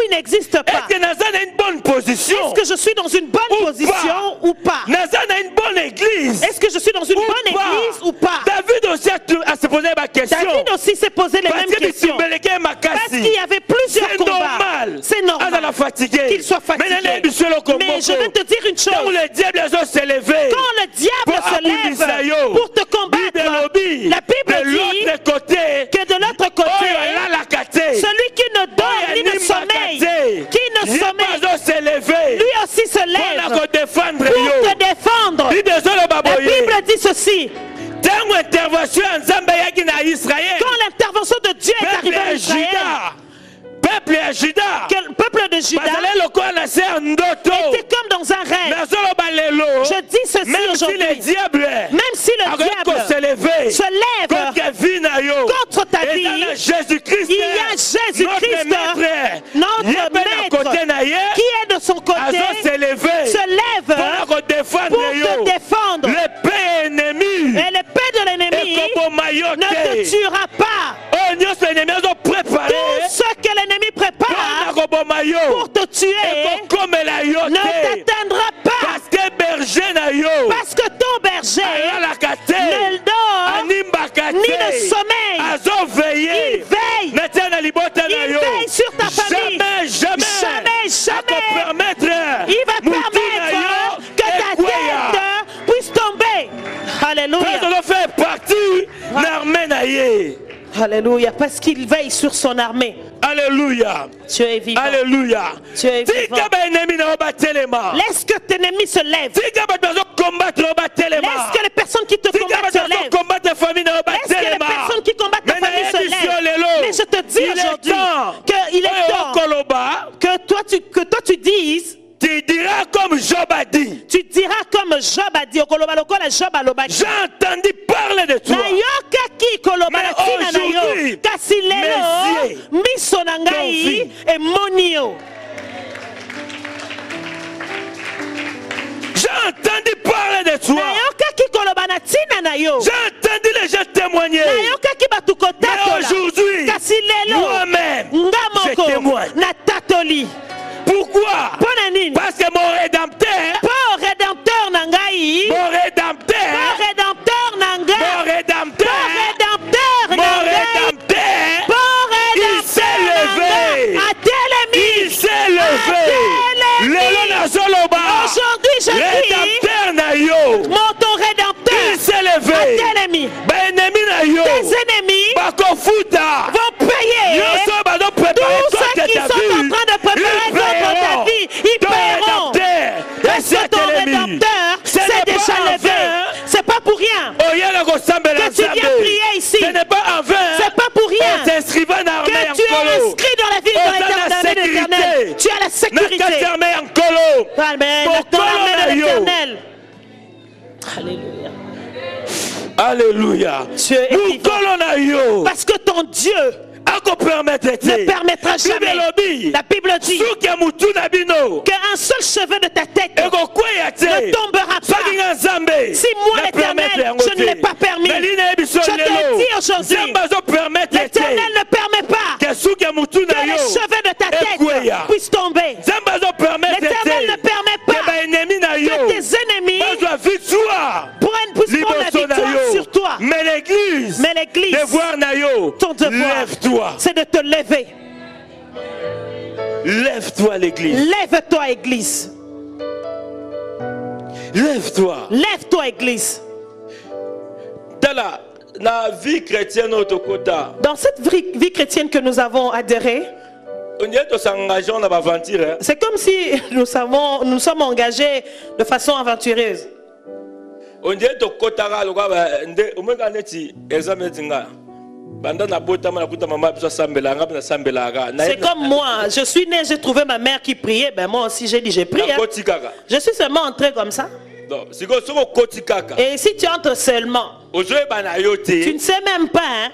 il n'existe pas? Est-ce que je suis dans une bonne position ou pas? Est-ce que je suis dans une bonne église ou pas? David aussi s'est posé les mêmes questions. Parce qu'il y avait plusieurs combats. C'est normal qu'il soit fatigué. Mais je vais te dire une chose. Quand le diable se lève pour te combattre, la Bible dit que de l'autre côté, celui qui ne dort ni ne sommeille, lui aussi se lève pour te défendre. La Bible dit ceci. Quand l'intervention de Dieu est arrivée à Israël, peuple de Juda était comme dans un rêve. Je dis ceci aujourd'hui. Même si le diable se lève contre ta vie, il y a Jésus-Christ, notre maître, qui est de son côté, se lève pour te défendre. Et l'épée de l'ennemi ne te tuera pas. Tout ce que l'ennemi prépare pour te tuer ne t'atteindra pas. Parce que ton berger ne dort ni ne sommeille. Il veille sur ta famille. Jamais il va permettre que ta tête puisse tomber. Alléluia. Alléluia, parce qu'il veille sur son armée. Alléluia. Tu es vivant. Alléluia. Tu es vivant. Laisse que tes ennemis se lèvent. Laisse que les personnes qui te combattent se lèvent. Laisse que les personnes qui combattent ta famille se lèvent. Mais je te dis aujourd'hui qu'il est temps que toi tu dises. Tu diras comme Job a dit. Tu diras comme Job a dit. J'ai entendu parler de toi. Mais aujourd'hui, j'ai entendu parler de toi. J'ai entendu les gens témoigner. Mais aujourd'hui, moi-même, je témoigne. Pourquoi? Parce que mon rédempteur, il s'est levé. Il s'est levé. Aujourd'hui, je dis, ton rédempteur, il s'est levé. tes ennemis vont payer. Tous ceux qui sont en train de préparer contre ta vie, ils paieront. Parce que ton rédempteur s'est déjà levé. C'est pas pour rien que tu viens prier ici. Ce n'est pas en vain. C'est pas pour rien que tu es inscrit dans inscrit dans la ville de l'éternel. Tu as la sécurité. Alléluia. Alléluia. Tu es vivant. Parce que ton Dieu ne permettra jamais. La Bible dit qu'un seul cheveu de ta tête ne tombera pas. Si moi l'éternel, je ne l'ai pas permis. Je te dis aujourd'hui, l'éternel ne permet pas que les cheveux de ta tête puissent tomber. L'éternel ne permet pas que tes ennemis puissent prendre la victoire sur toi. Mais l'église, ton devoir, c'est de te lever. Lève-toi l'église. Lève-toi église. Lève-toi. Lève-toi église. Dans cette vie chrétienne que nous avons adhéré, c'est comme si nous sommes engagés de façon aventureuse. C'est comme moi, je suis né, j'ai trouvé ma mère qui priait, ben moi aussi j'ai dit j'ai prié. Hein. Je suis seulement entré comme ça. Et si tu entres seulement, tu ne sais même pas hein,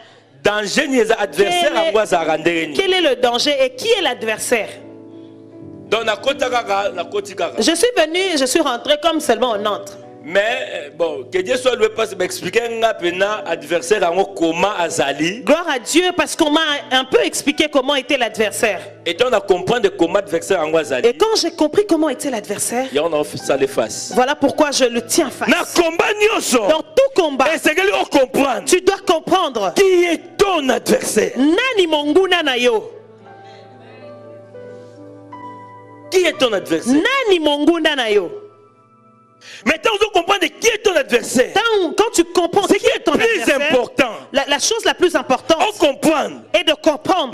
quel est le danger et qui est l'adversaire. Je suis venu, je suis rentré comme seulement on entre. Mais bon, que Dieu soit loué parce que m'expliquer adversaire comment azali. Gloire à Dieu parce qu'on m'a un peu expliqué comment était l'adversaire. Et on a compris comment adversaire azali. Et quand j'ai compris comment était l'adversaire, voilà pourquoi je le tiens face. Dans tout combat, tu dois comprendre qui est ton adversaire. Nani monguna na yo. Qui est ton adversaire? Nani monguna na yo. Maintenant, vous comprenez qui est ton adversaire. Quand tu comprends qui est ton adversaire, c'est plus important. La chose la plus importante est de comprendre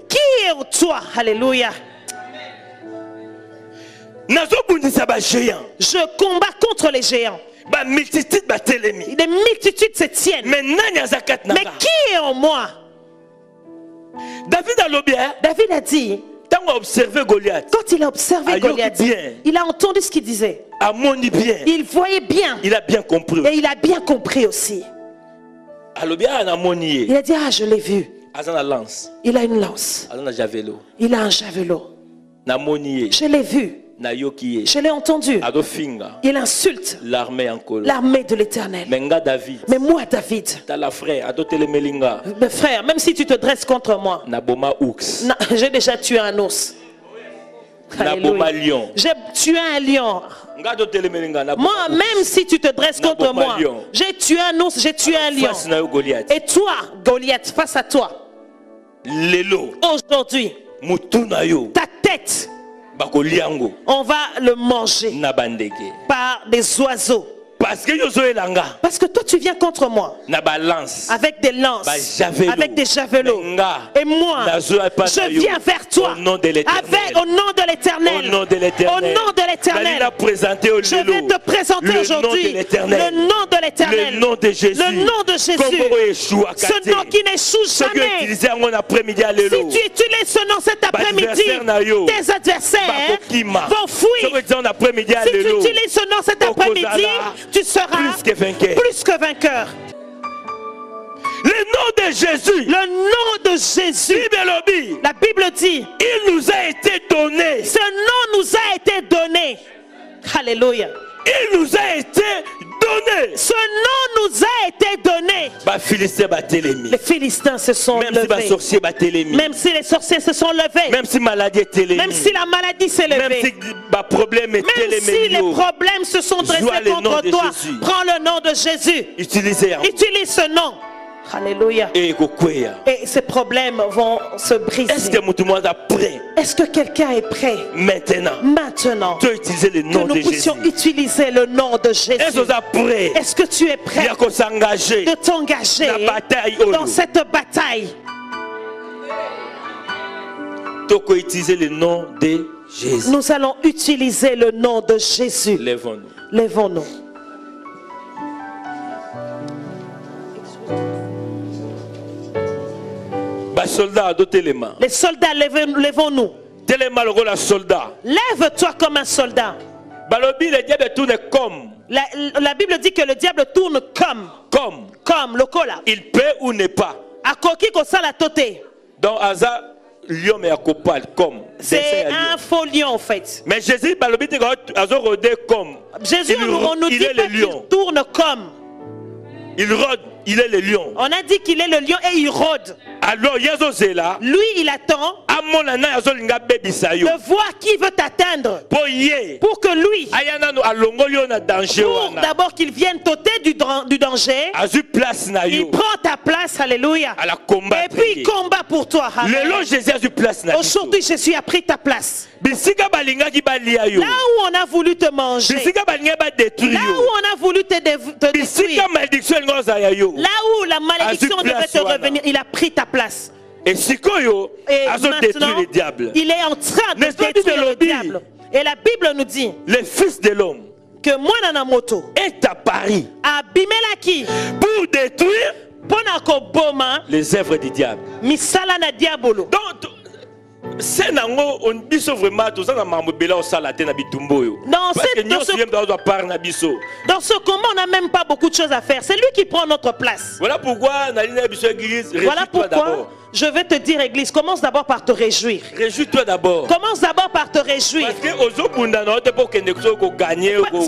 qui est en toi. Alléluia. Je combats contre les géants. Des multitudes se tiennent. Mais qui est en moi? David a dit, quand il a observé Goliath, il a entendu ce qu'il disait. Il voyait bien. Il a bien compris. Et il a bien compris aussi. Il a dit, ah, je l'ai vu. Il a une lance. Il a un javelot. Je l'ai vu. Je l'ai entendu. Il insulte l'armée de l'Éternel. Mais moi, David, mes frères, même si tu te dresses contre moi, j'ai déjà tué un ours. J'ai tué un lion. Moi, même si tu te dresses contre moi, j'ai tué un ours, j'ai tué un lion. Et toi, Goliath, face à toi, aujourd'hui, ta tête, on va le manger par des oiseaux. Parce que toi tu viens contre moi avec des lances, avec des javelots. Et moi je viens vers toi au nom de l'Éternel. Au nom de l'Éternel. Je vais te présenter aujourd'hui le nom de l'Éternel. Le nom de Jésus. Ce nom qui n'échoue jamais. Si tu utilises ce nom cet après-midi, tes adversaires vont fuir. Si tu utilises ce nom cet après-midi, tu seras plus que vainqueur. Le nom de Jésus. Le nom de Jésus. La Bible dit, il nous a été donné. Ce nom nous a été donné. Alléluia. Il nous a été donné. Ce nom nous a été donné. Les Philistins se sont levés. Même si les sorciers se sont levés. Même si la maladie s'est levée. Même si les problèmes se sont dressés contre toi. Prends le nom de Jésus. Utilise ce nom. Alléluia. Et ces problèmes vont se briser. Est-ce que quelqu'un est prêt maintenant que nous puissions utiliser le nom de Jésus? Est-ce que tu es prêt de t'engager dans cette bataille? Nous allons utiliser le nom de Jésus. Lèvons-nous. Les soldats, lèvons-nous. Lève-toi comme un soldat. La Bible dit que le diable tourne comme le cola. Il peut ou n'est pas. C'est un faux lion en fait. Mais Jésus on nous dit qu'il tourne comme. Il rôde, il est le lion. On a dit qu'il est le lion et il rôde. Alors, lui, il attend de voir qui veut t'atteindre. Pour que lui, pour d'abord qu'il vienne t'ôter du danger, il prend ta place, alléluia. Et puis il combat pour toi. Aujourd'hui, Jésus a pris ta place. Là où on a voulu te manger, là où on a voulu te détruire, là où la malédiction devait te revenir, il a pris ta place. Et maintenant, il est en train de détruire le diable. Et la Bible nous dit, le Fils de l'homme que Mwana Moto est apparu pour détruire mpona koboma les œuvres du diable. misala na diabolo. Donc, c'est nango on biso vraiment tout ça na mambela au salate na bitumbo yo. Parce que nous sommes dans par na biso. Dans ce combat, on n'a même pas beaucoup de choses à faire. C'est lui qui prend notre place. Voilà pourquoi na ligne biso église. Voilà pourquoi je vais te dire, église, commence d'abord par te réjouir. Réjouis-toi d'abord. Commence d'abord par te réjouir.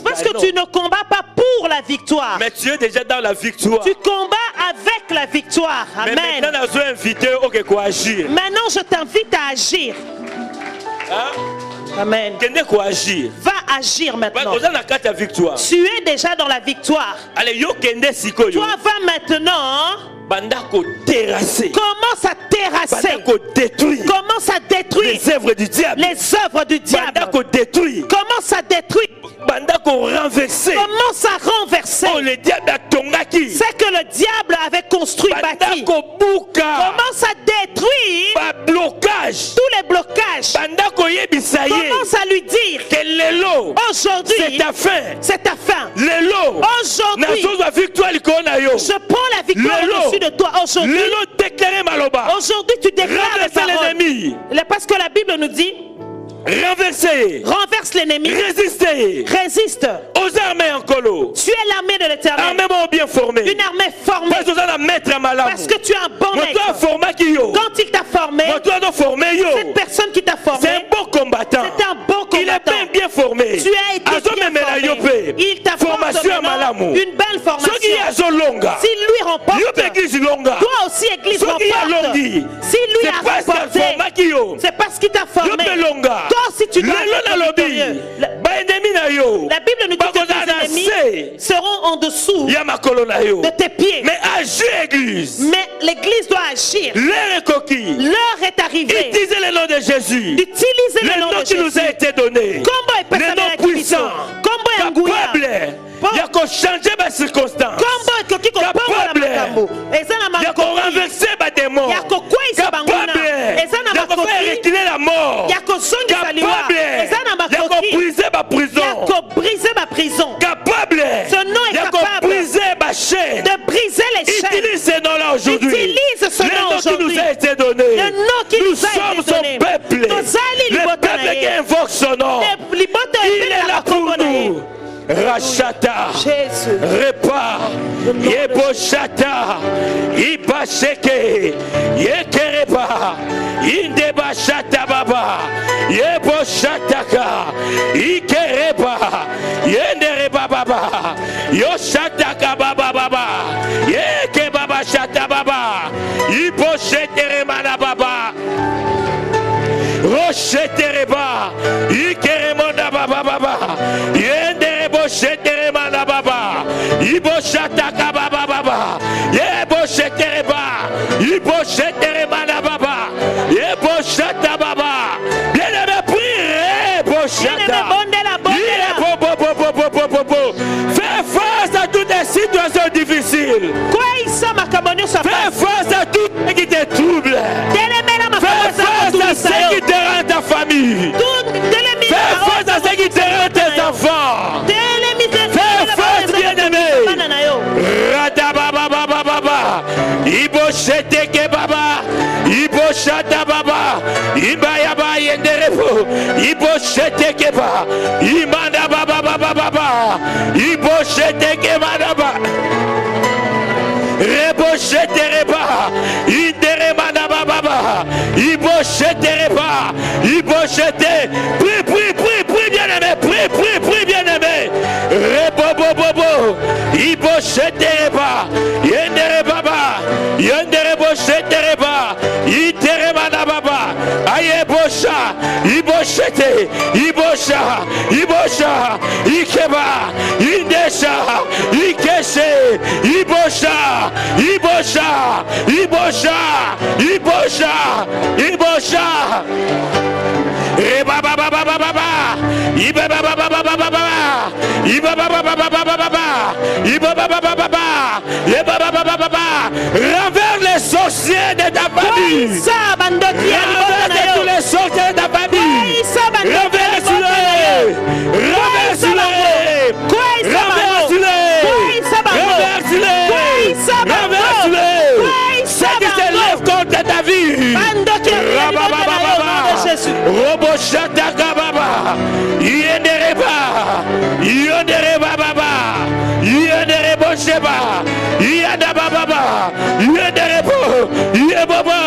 Parce que tu ne combats pas pour la victoire. Mais tu es déjà dans la victoire. Tu combats avec la victoire. Amen. Mais maintenant, je t'invite à agir. Hein? Amen. Agir. Va agir maintenant. Tu es déjà dans la victoire. Allez, toi, va maintenant. Commence à terrasser. Commence à détruire les œuvres du diable. Les œuvres du diable. Commence à détruire. Commence à renverser. Oh, le diable a tongaki. C'est que le diable avait construit, bâti. Commence à détruire tous les blocages. Commence à lui dire aujourd'hui c'est ta fin. C'est ta fin. Aujourd'hui je prends la victoire au-dessus de toi. Aujourd'hui tu déclares les paroles. Parce que la Bible nous dit renverse l'ennemi. Résiste aux armées en colo. Tu es l'armée de l'Éternel. Bien formée. Une armée formée. Parce que tu es un bon maître. Quand il t'a formé, cette personne qui t'a formé, c'est un bon combattant. C'est un bon combattant. Il est bien formé. Tu as été bien formé. Il t'a formé une belle formation. S'il lui remporte, toi aussi église remporte. S'il lui a remporté, c'est parce qu'il t'a formé. Toi si tu dois être victorieux. La Bible nous dit que tes ennemis seront en dessous de tes pieds. Mais agis, église. Mais l'église doit agir. L'heure est coquille. L'heure est arrivée. Utilisez le nom de Jésus. Utilisez le nom de Jésus. qui nous a été donné. Le nom puissant. Capable. Il y a qu'à changer ma circonstance. Capable. Il y a qu'à renverser ma démon. Capable. Il y a qu'à faire reculer la mort. Capable. Il y a qu'à briser ma prison. Capable. Ce nom est capable briser ma chaîne. De briser les chaînes. Utilise ce nom-là aujourd'hui. Utilise ce nom aujourd'hui. Le nom qui nous a été donné. Le nom qui nous a été donné. Nous sommes son peuple. Le peuple qui invoque son nom. Il est là pour nous. Rachata, Repa, Yeboshata, Ibasheke, Yekereba, Indebashata Baba, Yeboshataka, Ikereba, Yendereba Baba, Yoshataka Baba Baba, Yekebaba Shata Baba, Ibosheteremana Baba, Rochetereba, Ikeremonda Baba Baba, Sheterema la baba, Ibo Shataka baba baba, Yebo Shetereba, Ibo Sheterema la baba, Yebo Shata baba, bien aimé prier, Yebo Shata, fais face à toutes les situations difficiles, fais face à tout ce qui te trouble, fais face à ce qui te rend ta famille, fais face à ce qui te rend tes enfants. Ibo Sheteke Baba, Ibo Shata Baba, Ibayaba Yenderebo, Ibo Sheteke Baba, Imanda Baba Baba Baba, Ibo Sheteke Madaba, Rebo Shetereba, Ideremana Baba, Ibo Shetereba, Ibo Shete, prie bien aimé, prie bien aimé, Rebo Bobo, Ibo Shetereba, Yenderebaba, Yenderebo Shetereba, Iteremana Baba, Ayebosha, Iboshete, Ibosha, Ikeba, Indesha, Ikeshe, Ibosha, Reba Baba Baba Baba, Iba Baba Baba Baba, Iba Baba Baba Baba, Iba Baba Baba, Iba Baba Baba, renverse les sorciers de ta famille. Renverse tous les sorciers de ta famille. Renverse-les. Renverse-les. Renverse-les. Renverse-les. Yendereba, Yendereba Baba, Yenderebo Sheba, Yadaba Baba, Yenderebo, Yebaba,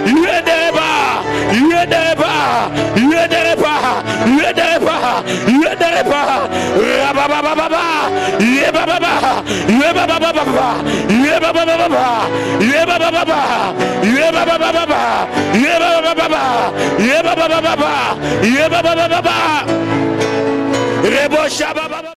Yendereba, Yendereba, Yendereba, Yendereba, Yendereba, Rababa Baba, Yebaba, Yebaba Baba, Yebaba Baba, Yebaba Baba, Yebaba Baba, Yebaba Baba, Yebaba Baba, Yebaba Baba, Rebo Shaba Baba.